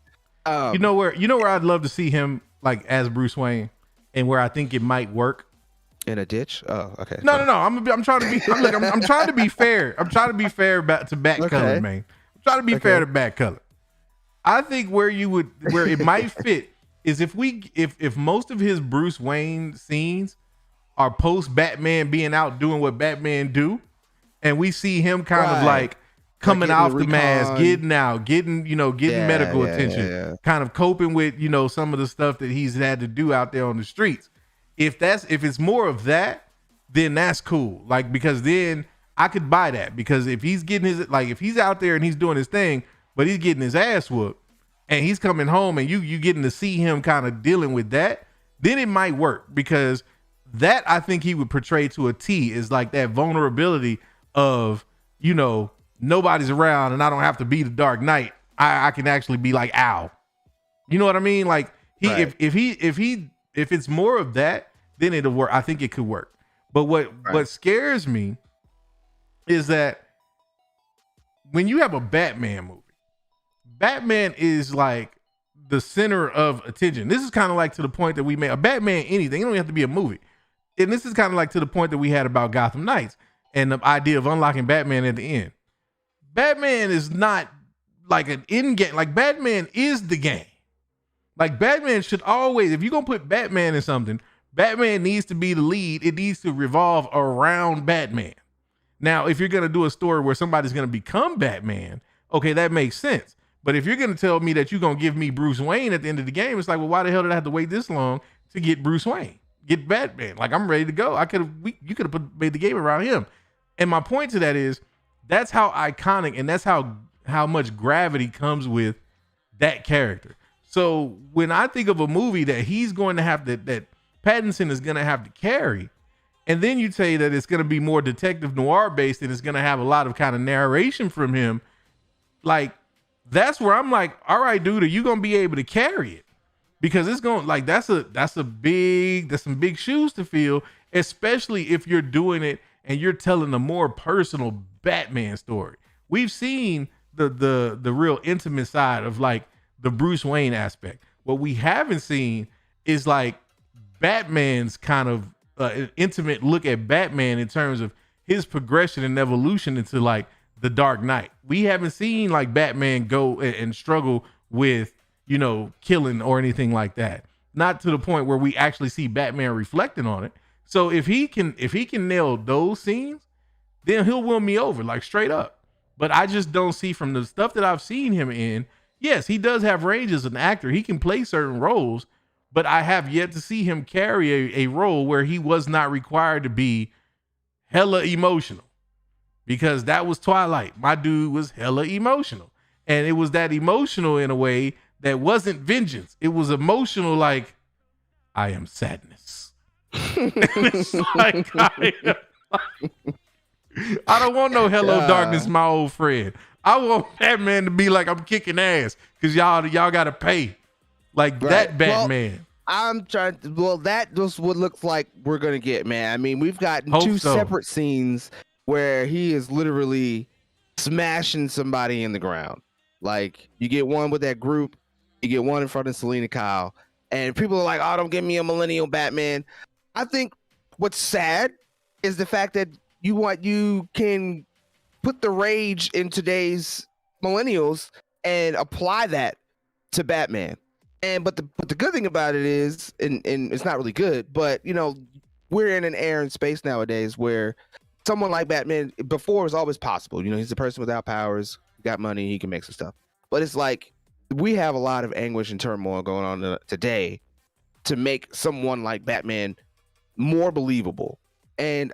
You know where I'd love to see him like as Bruce Wayne, and where I think it might work. In a ditch? Oh, okay. No. I'm trying to be. I'm trying to be fair. I'm trying to be fair to Bat Color, man. I'm trying to be fair to Bat Color. I think where it might fit is if most of his Bruce Wayne scenes are post Batman being out doing what Batman do, and we see him kind of like coming off the mask, getting medical attention, kind of coping with some of the stuff that he's had to do out there on the streets. If it's more of that, then that's cool. Like, because then I could buy that, because if he's if he's out there and he's doing his thing, but he's getting his ass whooped, and he's coming home, and you getting to see him kind of dealing with that, then it might work, because that I think he would portray to a T is like that vulnerability of, nobody's around and I don't have to be the Dark Knight. I can actually be like Al. You know what I mean? Like if it's more of that, then it'll work. I think it could work. But what scares me is that when you have a Batman movie, Batman is like the center of attention. This is kind of like to the point that we made a Batman anything. It don't even have to be a movie. And this is kind of like to the point that we had about Gotham Knights and the idea of unlocking Batman at the end. Batman is not like an end game. Like, Batman is the game. Like, Batman should always, if you're going to put Batman in something, Batman needs to be the lead. It needs to revolve around Batman. Now, if you're going to do a story where somebody's going to become Batman, okay, that makes sense. But if you're going to tell me that you're going to give me Bruce Wayne at the end of the game, it's like, well, why the hell did I have to wait this long to get Bruce Wayne? Get Batman. Like, I'm ready to go. You could have made the game around him. And my point to that is, that's how iconic and that's how much gravity comes with that character. So when I think of a movie that he's going to have that Pattinson is going to have to carry, And then you say that it's going to be more detective noir based and it's going to have a lot of kind of narration from him. Like, that's where I'm like, all right, dude, are you going to be able to carry it? Because it's going like, that's some big shoes to fill, especially if you're doing it and you're telling a more personal Batman story. We've seen the real intimate side of like the Bruce Wayne aspect. What we haven't seen is like Batman's kind of an intimate look at Batman in terms of his progression and evolution into like the Dark Knight. We haven't seen like Batman go and struggle with, you know, killing or anything like that. Not to the point where we actually see Batman reflecting on it. So if he can nail those scenes, then he'll win me over, like straight up. But I just don't see from the stuff that I've seen him in. Yes, he does have range as an actor. He can play certain roles, but I have yet to see him carry a role where he was not required to be hella emotional, because that was Twilight. My dude was hella emotional, and it was that emotional in a way that wasn't vengeance. It was emotional, like, I am sadness. It's like, I don't want no hello darkness, my old friend. I want Batman to be like, I'm kicking ass because y'all got to pay. Like that Batman. Well, I'm trying to, that just what looks like we're going to get, man. I mean, we've gotten two separate scenes where he is literally smashing somebody in the ground. Like, you get one with that group, you get one in front of Selena Kyle, and people are like, oh, don't give me a millennial Batman. I think what's sad is the fact that you can put the rage in today's millennials and apply that to Batman. But the good thing about it is, and it's not really good, but you know, we're in an era and space nowadays where someone like Batman, before, was always possible. You know, he's a person without powers, got money, he can make some stuff. But it's like we have a lot of anguish and turmoil going on today to make someone like Batman more believable. And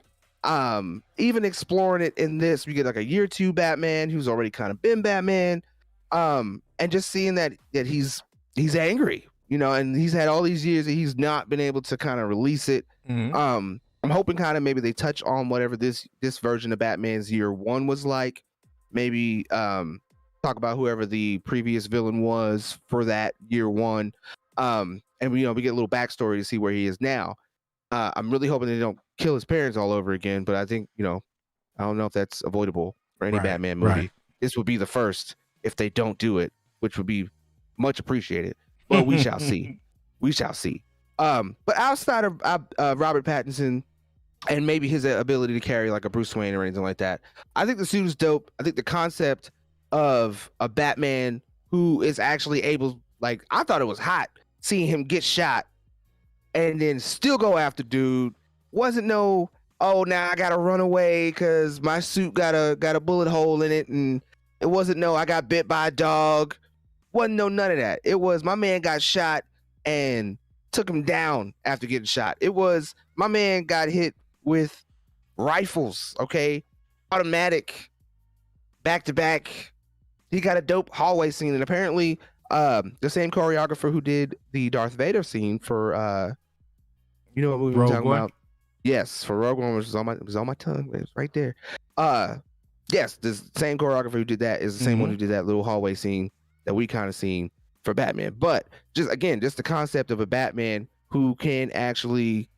even exploring it in this, we get like a year 2 Batman who's already kind of been Batman, and just seeing that he's angry, you know, and he's had all these years that he's not been able to kind of release it. I'm hoping kind of maybe they touch on whatever this version of Batman's year 1 was like. Maybe talk about whoever the previous villain was for that year 1, and you know, we get a little backstory to see where he is now. I'm really hoping they don't kill his parents all over again, but I think, you know, I don't know if that's avoidable for any Batman movie. Right. This would be the first if they don't do it, which would be much appreciated. But we shall see. We shall see. But outside of Robert Pattinson and maybe his ability to carry like a Bruce Wayne or anything like that, I think the suit is dope. I think the concept of a Batman who is actually able, like, I thought it was hot seeing him get shot and then still go after dude. Wasn't no, oh, now I gotta run away because my suit got a bullet hole in it, and it wasn't no, I got bit by a dog. Wasn't no none of that. It was my man got shot and took him down after getting shot. It was my man got hit with rifles, okay, automatic, back to back. He got a dope hallway scene, and apparently the same choreographer who did the Darth Vader scene for you know what movie we're talking about? Yes, for Rogue One, which was on my tongue. It was right there. Yes, the same choreographer who did that is the same one who did that little hallway scene that we kind of seen for Batman. But just the concept of a Batman who can actually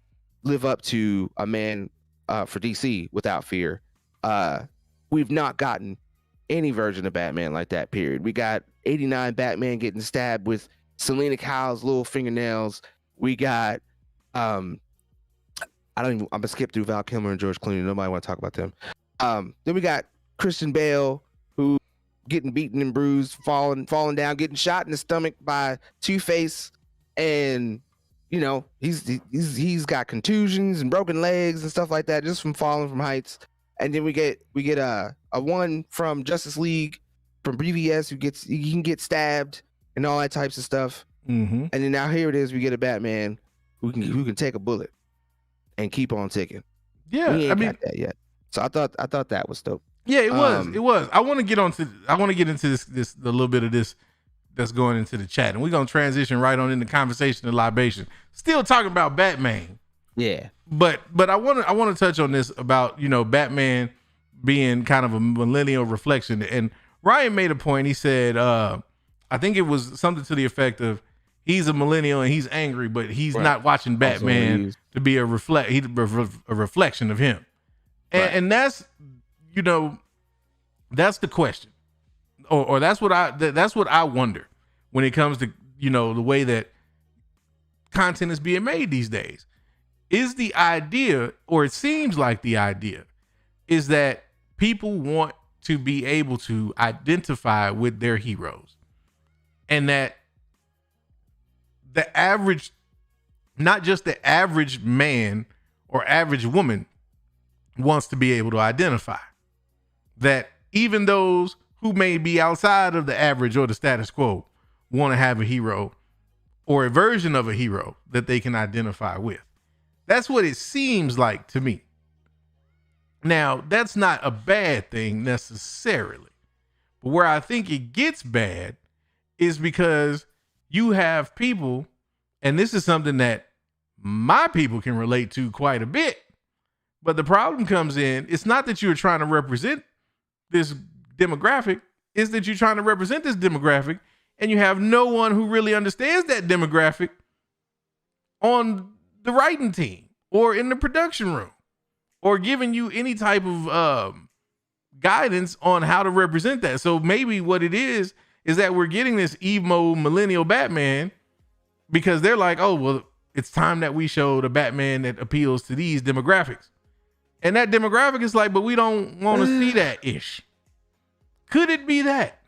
live up to a man for DC without fear. We've not gotten any version of Batman like that, period. We got 89 Batman getting stabbed with Selena Kyle's little fingernails. We got I'm gonna skip through Val Kilmer and George Clooney. Nobody want to talk about them. Then we got Christian Bale, who getting beaten and bruised, falling down, getting shot in the stomach by Two-Face, and you know, he's got contusions and broken legs and stuff like that just from falling from heights. And then we get a one from Justice League from BVS he can get stabbed and all that types of stuff. And then now here it is, we get a Batman who can take a bullet and keep on ticking. Yeah, we ain't got that yet. So I thought that was dope. Yeah, it was. I want to get into this a little bit of this that's going into the chat, and we're gonna transition right on into conversation and libation. Still talking about Batman. Yeah. But I want to touch on this about, Batman being kind of a millennial reflection. And Ryan made a point. He said, I think it was something to the effect of he's a millennial and he's angry, but he's not watching Batman to be a reflection of him. And that's, that's the question, or that's what I wonder when it comes to, the way that content is being made these days. Is the idea, or it seems like the idea, is that people want to be able to identify with their heroes, and that the average, not just the average man or average woman, wants to be able to identify. That even those who may be outside of the average or the status quo want to have a hero or a version of a hero that they can identify with. That's what it seems like to me. Now, that's not a bad thing necessarily. But where I think it gets bad is because you have people, and this is something that my people can relate to quite a bit. But the problem comes in, it's not that you're trying to represent this demographic, it's that you're trying to represent this demographic and you have no one who really understands that demographic on the writing team or in the production room or giving you any type of guidance on how to represent that. So maybe what it is that we're getting this emo millennial Batman because they're like, oh, well, it's time that we show the Batman that appeals to these demographics. And that demographic is like, but we don't want to see that ish. Could it be that?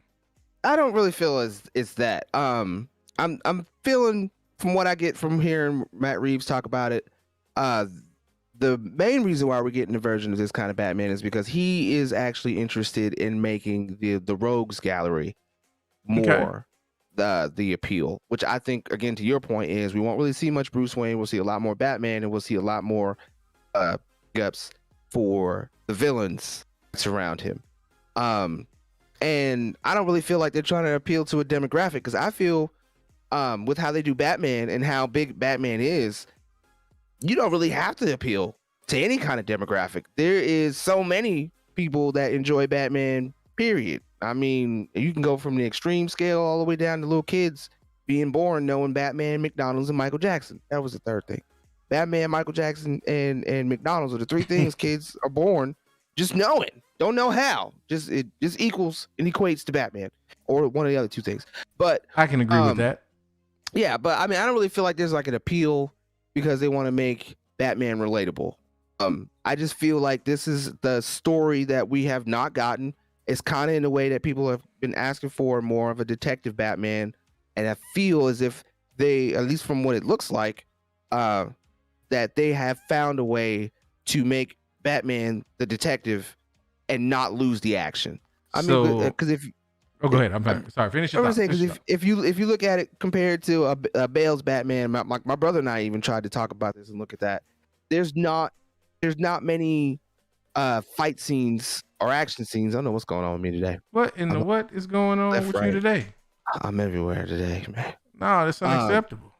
I don't really feel as it's that. I'm feeling from what I get from hearing Matt Reeves talk about it. The main reason why we're getting a version of this kind of Batman is because he is actually interested in making the Rogues Gallery more the appeal, which I think, again, to your point, is we won't really see much Bruce Wayne. We'll see a lot more Batman, and we'll see a lot more ups for the villains that surround him. And I don't really feel like they're trying to appeal to a demographic, because I feel with how they do Batman and how big Batman is, you don't really have to appeal to any kind of demographic. There is so many people that enjoy Batman, period. I mean, you can go from the extreme scale all the way down to little kids being born knowing Batman, McDonald's, and Michael Jackson. That was the third thing. Batman, Michael Jackson, and McDonald's are the three things kids are born just knowing. Don't know how. It just equals and equates to Batman or one of the other two things. But I can agree with that. Yeah, but I mean, I don't really feel like there's like an appeal because they want to make Batman relatable. I just feel like this is the story that we have not gotten. It's kind of in a way that people have been asking for, more of a detective Batman. And I feel as if they, at least from what it looks like, that they have found a way to make Batman the detective and not lose the action. I mean, because if go ahead. I'm sorry. Finish your thought. Because if you look at it compared to a Bale's Batman, my brother and I even tried to talk about this and look at that. There's not many fight scenes or action scenes. I don't know what's going on with me today. What is going on with you today? I'm everywhere today, man. No, that's unacceptable.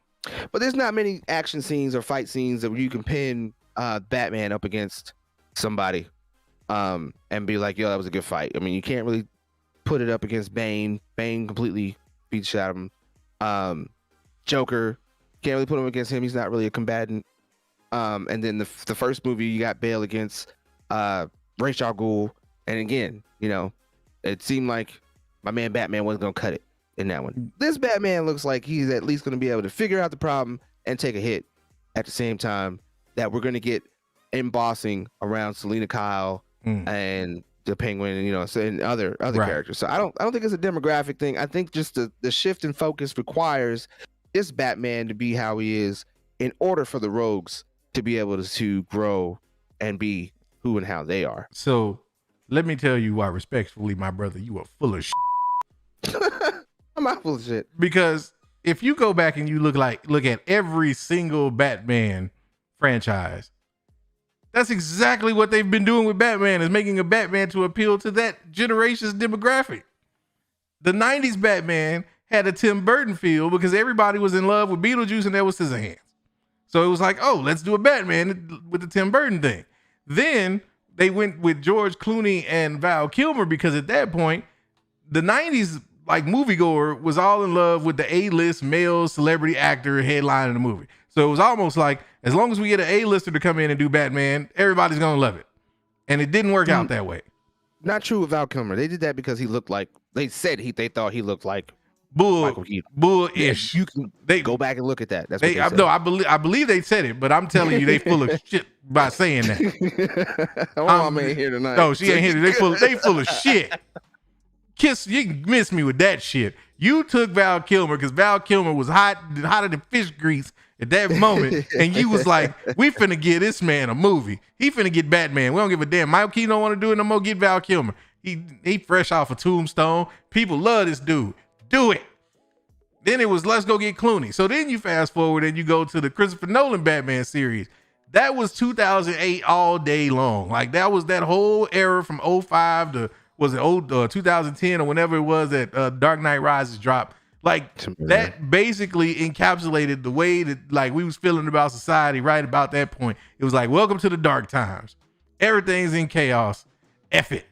But there's not many action scenes or fight scenes that you can pin Batman up against somebody and be like, yo, that was a good fight. I mean, you can't really put it up against Bane. Bane completely beat the shit out of him. Joker, can't really put him against him. He's not really a combatant. And then the first movie, you got Bale against Ra's al Ghul. And again, it seemed like my man Batman wasn't going to cut it in that one. This Batman looks like he's at least going to be able to figure out the problem and take a hit at the same time that we're going to get embossing around Selena Kyle and the Penguin, and other characters. So I don't think it's a demographic thing. I think just the shift in focus requires this Batman to be how he is in order for the Rogues to be able to grow and be who and how they are. So let me tell you why, respectfully, my brother, you are full of shit. I'm not full of shit. Because if you go back and you look at every single Batman franchise, that's exactly what they've been doing with Batman, is making a Batman to appeal to that generation's demographic. The 90s Batman had a Tim Burton feel because everybody was in love with Beetlejuice and Edward Scissorhands. So it was like, oh, let's do a Batman with the Tim Burton thing. Then they went with George Clooney and Val Kilmer because at that point, the 90s like moviegoer was all in love with the A-list male celebrity actor headlining the movie. So it was almost like, as long as we get an A-lister to come in and do Batman, everybody's going to love it. And it didn't work out that way. Not true with Val Kilmer. They did that because he looked like, they thought he looked like bullish. You can go back and look at that. That's what they said. No, I believe they said it, but I'm telling you, they full of shit by saying that. Mom ain't here tonight. No, she ain't here. They full of shit. Kiss, you can miss me with that shit. You took Val Kilmer because Val Kilmer was hotter than fish grease at that moment, and you was like, we finna give this man a movie. He finna get Batman. We don't give a damn. Michael Keaton don't want to do it no more. Get Val Kilmer. He fresh off a Tombstone. People love this dude. Do it. Then it was let's go get Clooney. So then you fast forward and you go to the Christopher Nolan Batman series. That was 2008 all day long. Like that was that whole era from 05 to was it 2010 or whenever it was that Dark Knight Rises dropped. Like that basically encapsulated the way that like we was feeling about society right about that point. It was like, welcome to the dark times. Everything's in chaos. F it.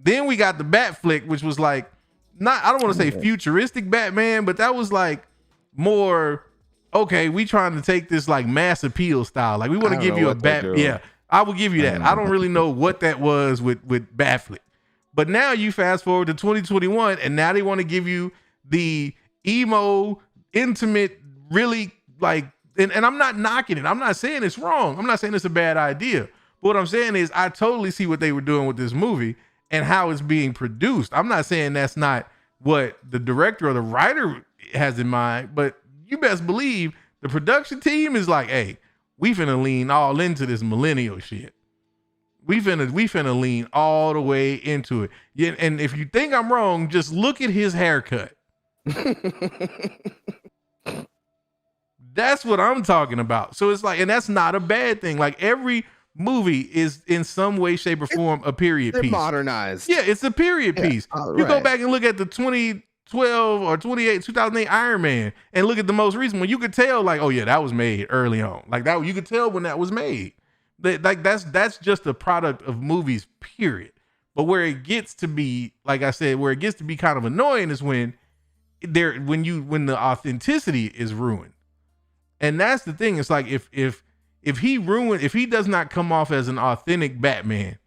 Then we got the Bat flick, which was like, I don't want to say futuristic Batman, but that was like more, okay, we trying to take this like mass appeal style. Like we want to give you a Bat. Yeah, I will give you that. I don't really know what that was with Batflick. But now you fast forward to 2021 and now they want to give you the emo, intimate, really like, and I'm not knocking it. I'm not saying it's wrong. I'm not saying it's a bad idea. But what I'm saying is I totally see what they were doing with this movie and how it's being produced. I'm not saying that's not what the director or the writer has in mind, but you best believe the production team is like, hey, we finna lean all into this millennial shit. We finna lean all the way into it. Yeah, and if you think I'm wrong, just look at his haircut. That's what I'm talking about. So it's like, and that's not a bad thing. Like every movie is in some way, shape, or form a period piece. Modernized. Yeah, it's a period piece. You go back and look at the 2012 or 2008 Iron Man and look at the most recent one. You could tell like, oh yeah, that was made early on. Like that, you could tell when that was made. Like that's just a product of movies, period. But where it gets to be, like I said, where it gets to be kind of annoying is when the authenticity is ruined. And that's the thing. It's like if he does not come off as an authentic Batman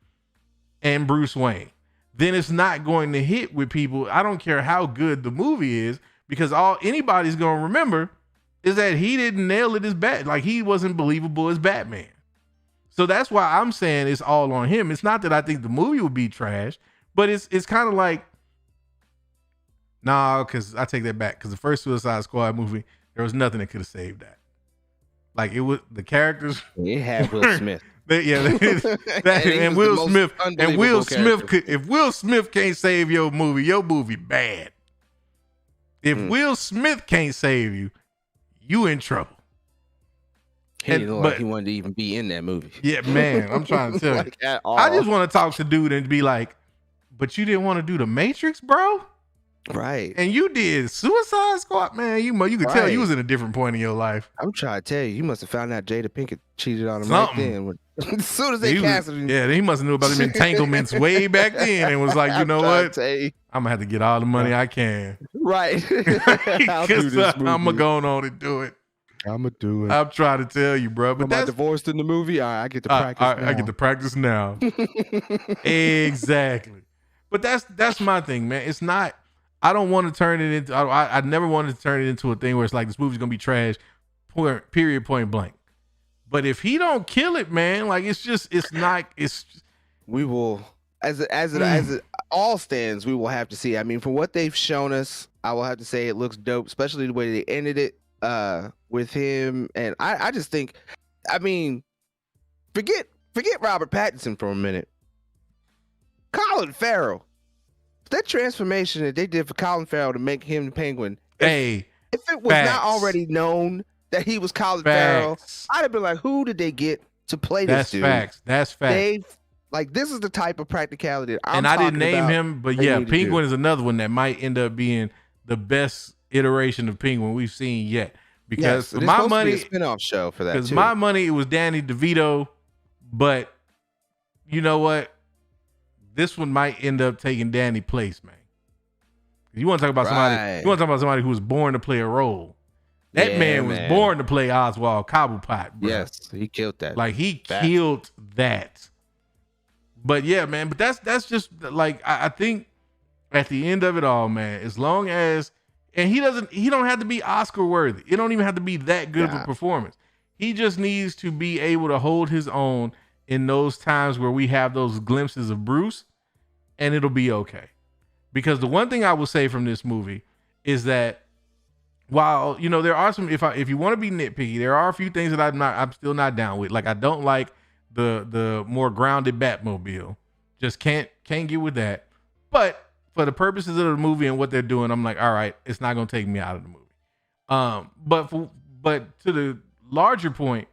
and Bruce Wayne, then it's not going to hit with people. I don't care how good the movie is, because all anybody's going to remember is that he didn't nail it as Bat. Like he wasn't believable as Batman. So that's why I'm saying it's all on him. It's not that I think the movie would be trash, but it's kind of like, nah, because I take that back. Because the first Suicide Squad movie, there was nothing that could have saved that. Like it was the characters. It had Will Smith. And Will Smith. And Will Smith could, if Will Smith can't save your movie bad. If Will Smith can't save you, you in trouble. He didn't look like he wanted to even be in that movie. Yeah, man. I'm trying to tell like you. I just want to talk to dude and be like, but you didn't want to do the Matrix, bro? Right. And you did Suicide Squad, man. You could tell you was in a different point in your life. I'm trying to tell you must have found out Jada Pinkett cheated on him right then. As soon as they casted him. Yeah, he must have knew about them entanglements way back then and was like, you know what? I'm going to have to get all the money I can. Right. I'm going to go on and do it. I'm going to do it. I'm trying to tell you, bro. But am I divorced in the movie? All right, I get to practice now. I get to practice now. Exactly. But that's my thing, man. It's not, I don't want to turn it into, I never wanted to turn it into a thing where it's like this movie's going to be trash, period, point blank. But if he don't kill it, man, like we will, as it all stands, we will have to see. I mean, from what they've shown us, I will have to say it looks dope, especially the way they ended it with him. And I just think, I mean, forget Robert Pattinson for a minute. Colin Farrell, that transformation that they did for Colin Farrell to make him the Penguin. If it was not already known that he was Colin Farrell, I'd have been like, who did they get to play this dude? That's facts. This is the type of practicality that I'm talking about. And I didn't name him, but yeah, Penguin is another one that might end up being the best iteration of Penguin we've seen yet. because Yes, for my supposed to be money, a spinoff show for that because too. my money, it was Danny DeVito, but you know what? This one might end up taking Danny's place, man. You want to talk about somebody? Right. You want to talk about somebody who was born to play a role? That Yeah, man was man. born to play Oswald Cobblepot, bro. Yes, he killed that. Like he Facts. killed that. But yeah, man. But that's just like I think at the end of it all, man. As long as he don't have to be Oscar worthy. It don't even have to be that good of a performance. He just needs to be able to hold his own in those times where we have those glimpses of Bruce, and it'll be okay. Because the one thing I will say from this movie is that while there are some, if you want to be nitpicky, there are a few things that I'm still not down with. Like I don't like the more grounded Batmobile. Just can't get with that. But for the purposes of the movie and what they're doing, I'm like, all right, it's not gonna take me out of the movie. But to the larger point,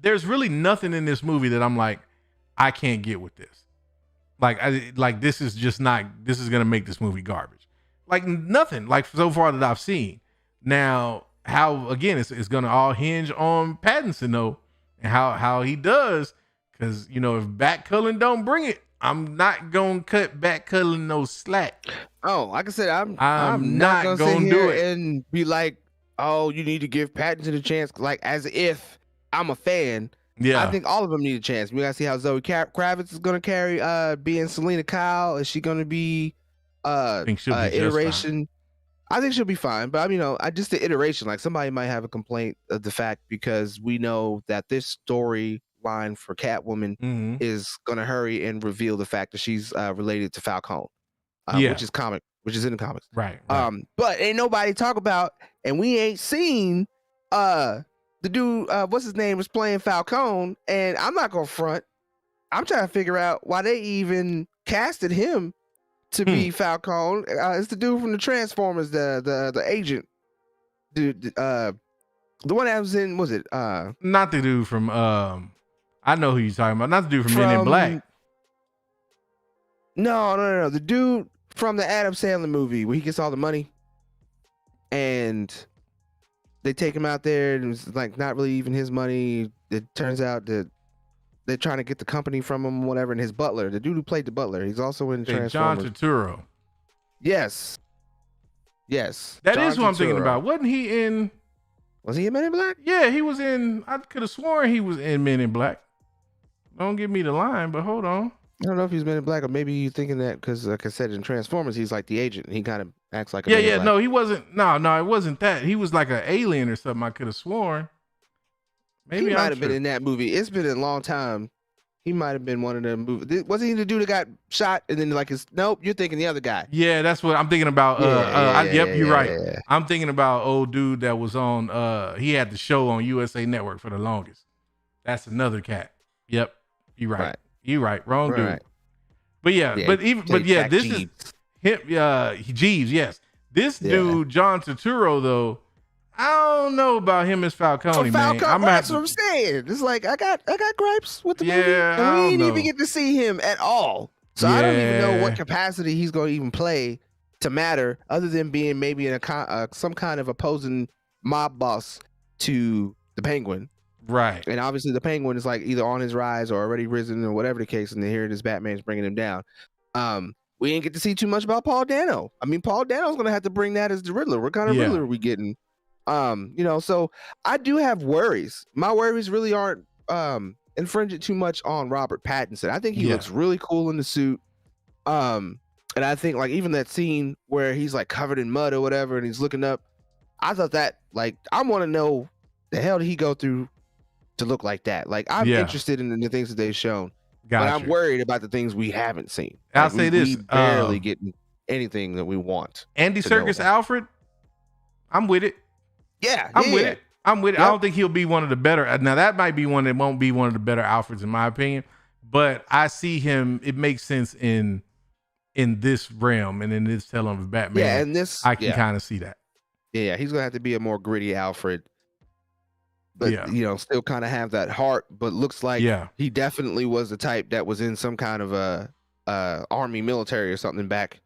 there's really nothing in this movie that I'm like, I can't get with this. This is gonna make this movie garbage. Like nothing, like so far that I've seen. Now, how again, it's gonna all hinge on Pattinson though, and how he does. Because if Bat Cullen don't bring it, I'm not gonna cut Bat Cullen no slack. Oh, like I said, I'm not gonna gonna sit do here it and be like, oh, you need to give Pattinson a chance, like as if I'm a fan. Yeah, I think all of them need a chance. We gotta see how Zoe Kravitz is gonna carry being Selena Kyle. Is she gonna be I think she'll be just iteration? I think she'll be fine, but just the iteration. Like somebody might have a complaint of the fact because we know that this storyline for Catwoman is gonna hurry and reveal the fact that she's related to Falcone, which is in the comics. Right. But ain't nobody talk about, and we ain't seen the dude, what's his name, was playing Falcone, and I'm not gonna front. I'm trying to figure out why they even casted him to be Falcone. It's the dude from the Transformers, the agent, dude, the one that was in, was it? Not the dude from I know who you're talking about. Not the dude from Men in Black. No, the dude from the Adam Sandler movie where he gets all the money, and they take him out there, and it's like not really even his money. It turns out that they're trying to get the company from him, whatever. And his butler, the dude who played the butler, he's also in Transformers. John Turturro. Yes. That is what I'm thinking about. Wasn't he in? Was he in Men in Black? Yeah, he was in. I could have sworn he was in Men in Black. Don't give me the line, but hold on. I don't know if he's Men in Black, or maybe you're thinking that because, like I said, in Transformers, he's like the agent. And he kind of acts like a Men in Black. No, he wasn't. No, it wasn't that. He was like an alien or something. I could have sworn. Maybe he might have been in that movie. It's been a long time. He might have been one of them movies. Wasn't he the dude that got shot and then nope, you're thinking the other guy. Yeah, that's what I'm thinking about. You're right. Yeah. I'm thinking about old dude that was on, he had the show on USA Network for the longest. That's another cat. Yep. You're right. You're right. Wrong dude. Right. But this is him. Jeeves, yes. This dude, John Turturro, though, I don't know about him as Falcone, man. That's what I'm saying. It's like I got gripes with the movie, and we didn't even get to see him at all. So I don't even know what capacity he's going to even play to matter, other than being maybe in some kind of opposing mob boss to the Penguin. Right. And obviously the Penguin is like either on his rise or already risen or whatever the case, and then here it is, Batman's bringing him down. We didn't get to see too much about Paul Dano. I mean, Paul Dano's going to have to bring that as the Riddler. What kind of Riddler are we getting? So I do have worries. My worries really aren't infringing too much on Robert Pattinson. I think he looks really cool in the suit. And I think like even that scene where he's like covered in mud or whatever and he's looking up, I thought that like I want to know the hell did he go through to look like that. Like I'm interested in the things that they've shown. But I'm worried about the things we haven't seen. I'll say this: we barely getting anything that we want. Andy Serkis Alfred, I'm with it. Yeah, I'm with it. Yep. I don't think he'll be one of the better. Now that might be one that won't be one of the better Alfreds in my opinion, but I see him. It makes sense in this realm and in this telling of Batman. Yeah, and this I can kind of see that. Yeah, he's gonna have to be a more gritty Alfred, but still kind of have that heart. But looks like he definitely was the type that was in some kind of a army, military, or something back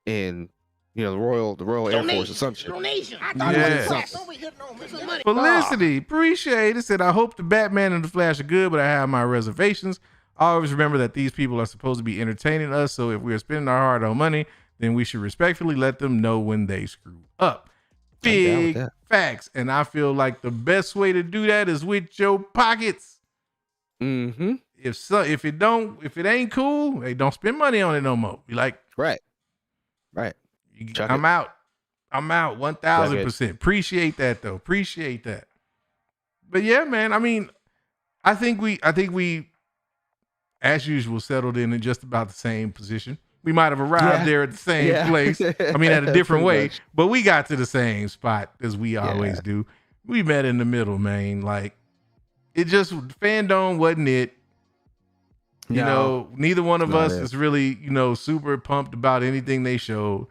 in you know, the Royal Air Force or some shit. Yeah. Felicity, appreciate it. Said, I hope the Batman and the Flash are good, but I have my reservations. I always remember that these people are supposed to be entertaining us, so if we are spending our hard-earned money, then we should respectfully let them know when they screw up. Big facts. And I feel like the best way to do that is with your pockets. Mm-hmm. If it ain't cool, hey, don't spend money on it no more. Be like, right. I'm out 1,000%. Appreciate that though. Appreciate that. But yeah, man, I mean, I think we as usual settled in just about the same position. We might have arrived there at the same place. I mean, at a different way, but we got to the same spot as we always do. We met in the middle, man. Like, it just, Fandome wasn't it. You know, neither one of us is really, you know, super pumped about anything they showed.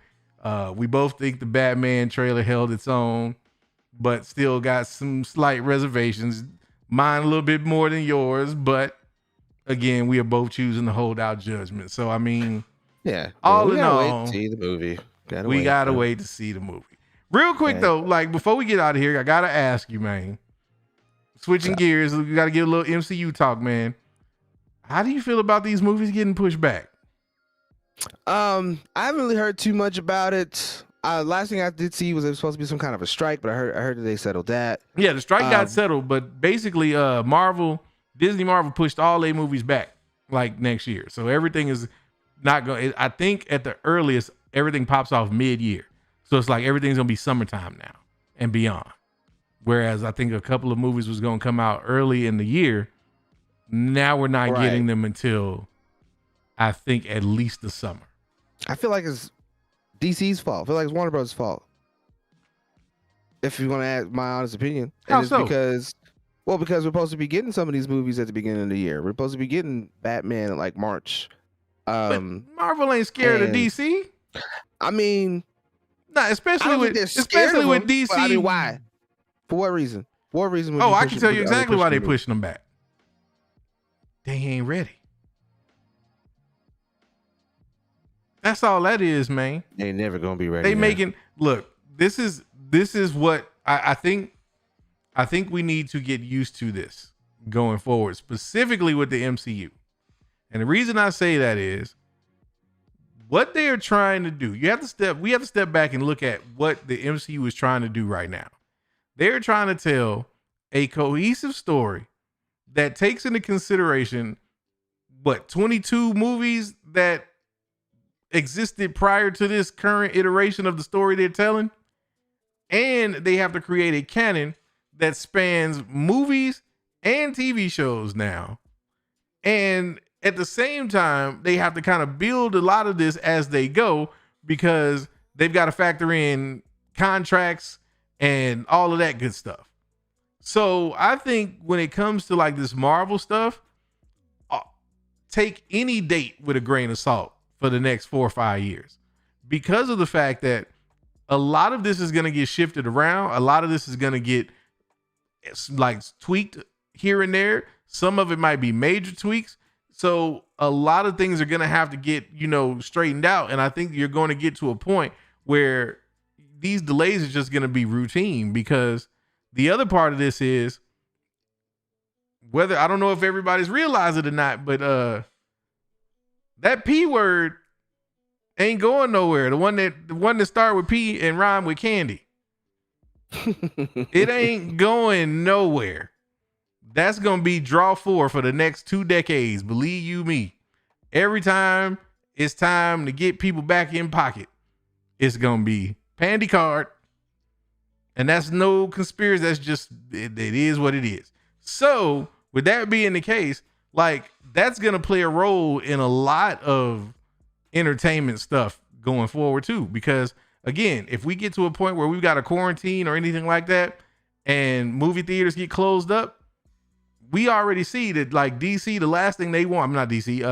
We both think the Batman trailer held its own, but still got some slight reservations. Mine a little bit more than yours, but again, we are both choosing to hold out judgment. So, I mean, all in all, wait to see the movie. We gotta wait to see the movie. Real quick though, like before we get out of here, I gotta ask you, man. Switching gears, we gotta get a little MCU talk, man. How do you feel about these movies getting pushed back? I haven't really heard too much about it. Last thing I did see was it was supposed to be some kind of a strike, but I heard that they settled that. Yeah, the strike got settled, but basically, Disney Marvel pushed all their movies back like next year. So everything is not going. I think at the earliest, everything pops off mid-year. So it's like everything's gonna be summertime now and beyond. Whereas I think a couple of movies was gonna come out early in the year. Now we're not getting them until I think at least the summer. I feel like it's DC's fault. I feel like it's Warner Bros.' fault. If you want to ask my honest opinion. How it's so? Because we're supposed to be getting some of these movies at the beginning of the year. We're supposed to be getting Batman in like March. But Marvel ain't scared of DC. I mean, especially with DC. I mean, why? For what reason? What reason? I can tell you exactly why they pushing them back. They ain't ready. That's all that is, man. They ain't never gonna be ready. They making look. This is what I think. I think we need to get used to this going forward, specifically with the MCU. And the reason I say that is what they are trying to do. We have to step back and look at what the MCU is trying to do right now. They're trying to tell a cohesive story that takes into consideration 22 movies that existed prior to this current iteration of the story they're telling. And they have to create a canon that spans movies and TV shows now. And at the same time, they have to kind of build a lot of this as they go because they've got to factor in contracts and all of that good stuff. So I think when it comes to like this Marvel stuff, take any date with a grain of salt for the next 4 or 5 years, because of the fact that a lot of this is going to get shifted around. A lot of this is going to get like tweaked here and there. Some of it might be major tweaks. So a lot of things are going to have to get, straightened out. And I think you're going to get to a point where these delays are just going to be routine, because the other part of this is whether, I don't know if everybody's realized it or not, but that P word ain't going nowhere. The one that start with P and rhyme with candy. It ain't going nowhere. That's going to be draw 4 for the next 2 decades. Believe you me. Every time it's time to get people back in pocket, it's going to be Pandy card. And that's no conspiracy. That's just, it is what it is. So with that being the case, like that's going to play a role in a lot of entertainment stuff going forward too. Because again, if we get to a point where we've got a quarantine or anything like that and movie theaters get closed up, we already see that like DC, the last thing they want, Disney,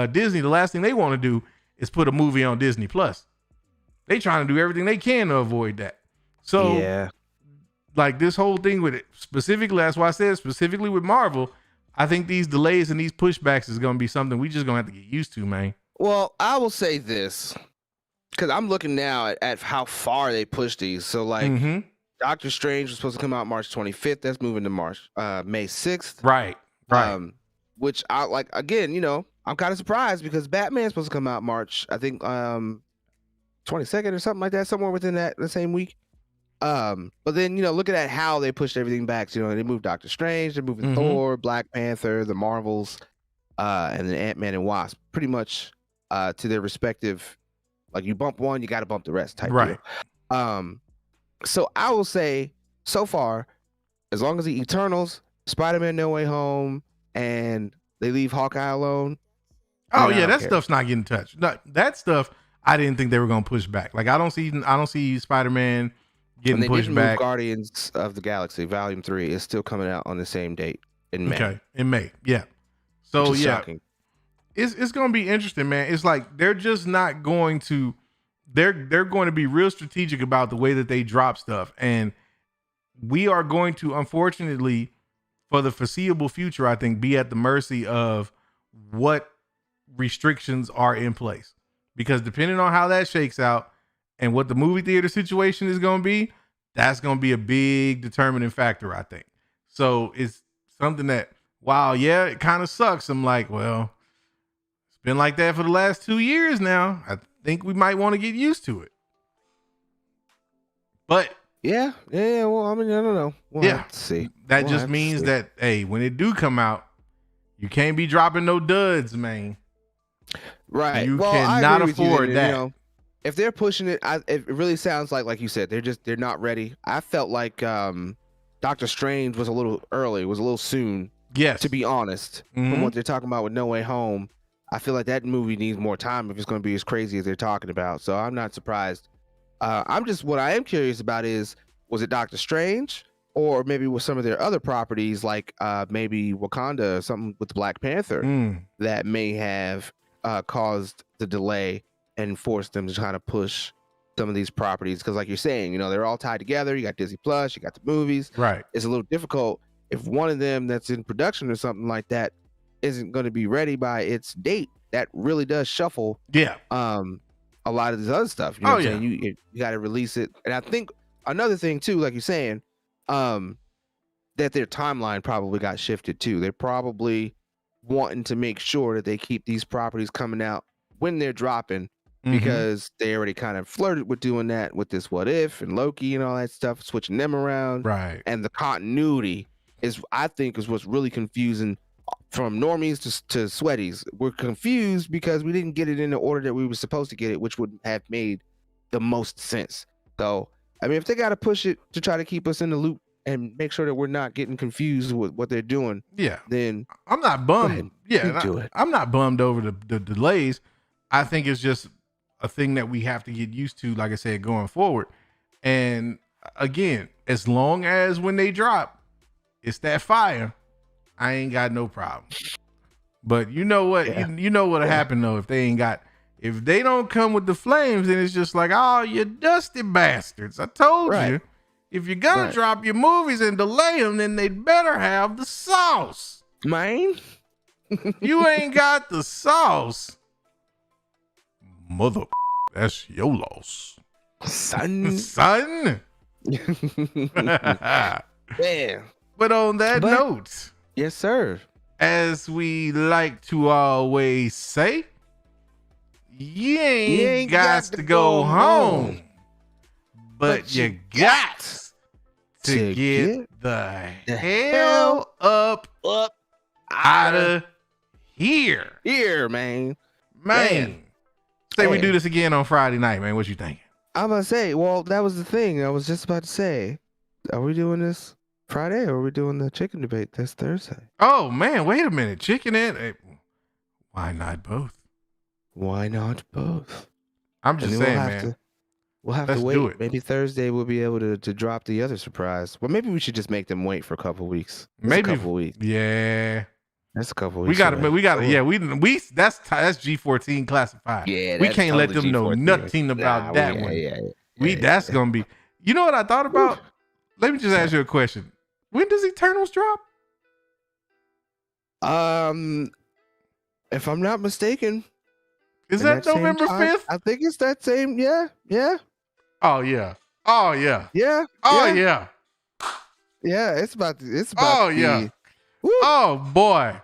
the last thing they want to do is put a movie on Disney Plus. They trying to do everything they can to avoid that. So yeah, like this whole thing with it specifically, that's why I said specifically with Marvel, I think these delays and these pushbacks is going to be something we just going to have to get used to, man. Well, I will say this. because I'm looking now at how far they push these. So like Mhm. Doctor Strange was supposed to come out March 25th. That's moving to May 6th. Right. Which I like again, I'm kind of surprised because Batman's supposed to come out March, I think 22nd or something like that, somewhere within the same week. But then, looking at how they pushed everything back, they moved Doctor Strange, they're moving Thor, Black Panther, the Marvels, and then Ant-Man and Wasp, pretty much to their respective, like you bump one, you got to bump the rest type deal. So I will say, so far, as long as the Eternals, Spider-Man No Way Home, and they leave Hawkeye alone. Oh yeah, that stuff's not getting touched. That stuff I didn't think they were gonna push back. Like I don't see Spider-Man getting pushed back. Guardians of the Galaxy Volume 3 is still coming out on the same date in May. Okay, in May, yeah. So yeah, shocking. It's gonna be interesting, man. It's like they're just not going to. They're going to be real strategic about the way that they drop stuff, and we are going to, unfortunately, for the foreseeable future, I think, be at the mercy of what restrictions are in place. Because depending on how that shakes out and what the movie theater situation is going to be, that's going to be a big determining factor, I think. So it's something that, while, yeah, it kind of sucks. I'm like, well, it's been like that for the last 2 years now. I think we might want to get used to it. But yeah. Well, I mean, I don't know. We'll have to see. That just means that, hey, when it do come out, you can't be dropping no duds, man. Right. You cannot afford that. If they're pushing it, it really sounds like you said, they're not ready. I felt like Doctor Strange was a little early, was a little soon. Yes. To be honest, from what they're talking about with No Way Home, I feel like that movie needs more time if it's going to be as crazy as they're talking about. So I'm not surprised. What I am curious about is, was it Doctor Strange or maybe with some of their other properties, like maybe Wakanda or something with the Black Panther that may have caused the delay and forced them to kind of push some of these properties? Because like you're saying, they're all tied together. You got Disney Plus, you got the movies. Right. It's a little difficult if one of them that's in production or something like that isn't going to be ready by its date. That really does shuffle. Yeah. A lot of this other stuff. You know what I'm saying? You got to release it. And I think another thing too, like you're saying, that their timeline probably got shifted too. They're probably wanting to make sure that they keep these properties coming out when they're dropping, because they already kind of flirted with doing that with this What If and Loki and all that stuff, switching them around. Right. And the continuity I think is what's really confusing from normies to sweaties. We're confused because we didn't get it in the order that we were supposed to get it, which would have made the most sense. So, I mean, if they got to push it to try to keep us in the loop and make sure that we're not getting confused with what they're doing, then I'm not bummed. I'm not bummed over the delays. I think it's just a thing that we have to get used to, like I said, going forward. And again, as long as when they drop, it's that fire, I ain't got no problem. But you know what? Yeah. You know what'll happen though if they don't come with the flames, then it's just like, oh, you dusty bastards! I told you, if you're gonna drop your movies and delay them, then they'd better have the sauce, man. You ain't got the sauce, mother. That's your loss, son. Man. But on that note. Yes, sir. As we like to always say, you ain't got to go home, but you got to get the hell up out of here. Here, man. Say we do this again on Friday night, man. What you thinking? I'm going to say, well, that was the thing. I was just about to say, are we doing this Friday or are we doing the chicken debate this Thursday? Oh man, wait a minute. Chicken and why not both? Why not both? I'm just saying, man. We'll have to wait. Maybe Thursday we'll be able to drop the other surprise. Well, maybe we should just make them wait for a couple weeks. Maybe a couple weeks. Yeah. That's a couple weeks. We got to. Yeah, we that's G14 classified. Yeah, we can't let them know nothing about that one. Yeah, that's gonna be. You know what I thought about? Let me just ask you a question. When does Eternals drop? If I'm not mistaken, Is in that same November time. 5th? I think it's that same. Yeah. Oh yeah. Oh yeah. Yeah. Oh yeah. Yeah. It's about. Oh to yeah. be, woo, Oh boy.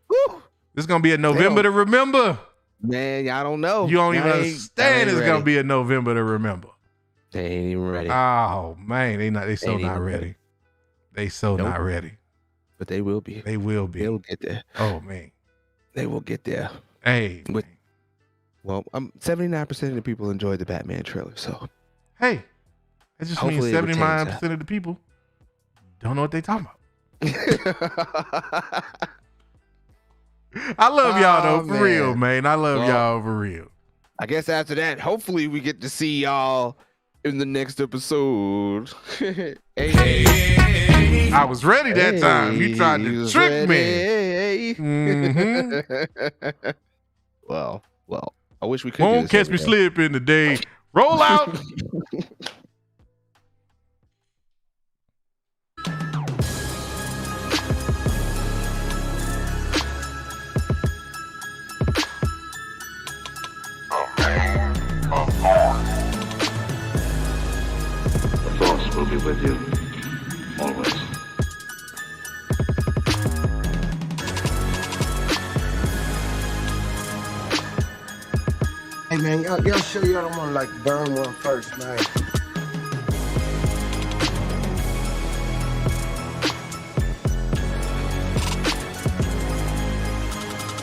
woo. This is gonna be a November to remember. Man, y'all don't know. You don't Y'all even ain't- understand y'all it's ain't gonna ready. be a November to remember. They ain't even ready. Oh man, they so Ain't not even ready. ready. They so Nope. not ready. But they will be. They will be. They'll get there. Oh man. They will get there. Hey. With- man. Well, 79% of the people enjoyed the Batman trailer, so Hey. That just Hopefully means it retains 79% of the people don't know what they talking about. I love y'all though, for real, man. I love y'all for real. I guess after that, hopefully we get to see y'all in the next episode. Hey. I was ready that time. You tried He to was trick me. ready. Mhm. Well, I wish we could. do Won't this catch every me day. slipping today. Roll out. The Force will be with you always. Hey man, y'all sure y'all don't want to like burn one first, man?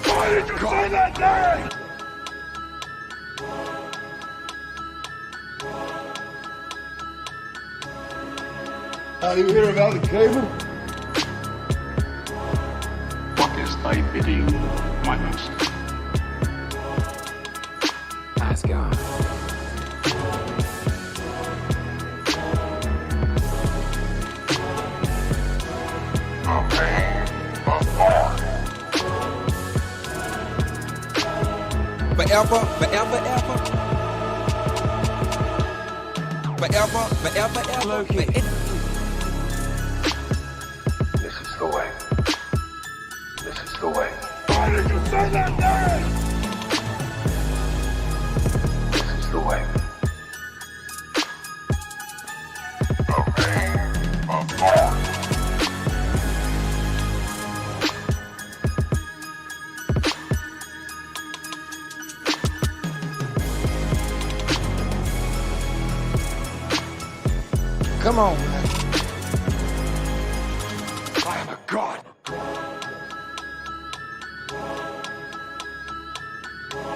Why did you say that name? You hear about the cable? What is thy bidding, my master? Forever, forever, ever. Forever, forever, ever. This is the way. This is the way. Why did you say that name? This is the way. Come on, man. I am a god.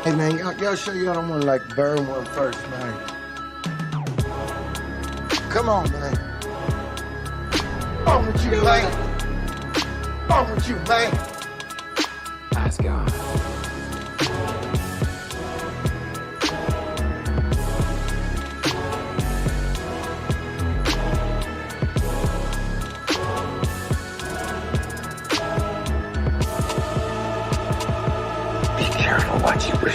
Hey man, y'all sure y'all don't want to like burn one first, man? Come on, man. On with you, man. On with you, man. Asgard.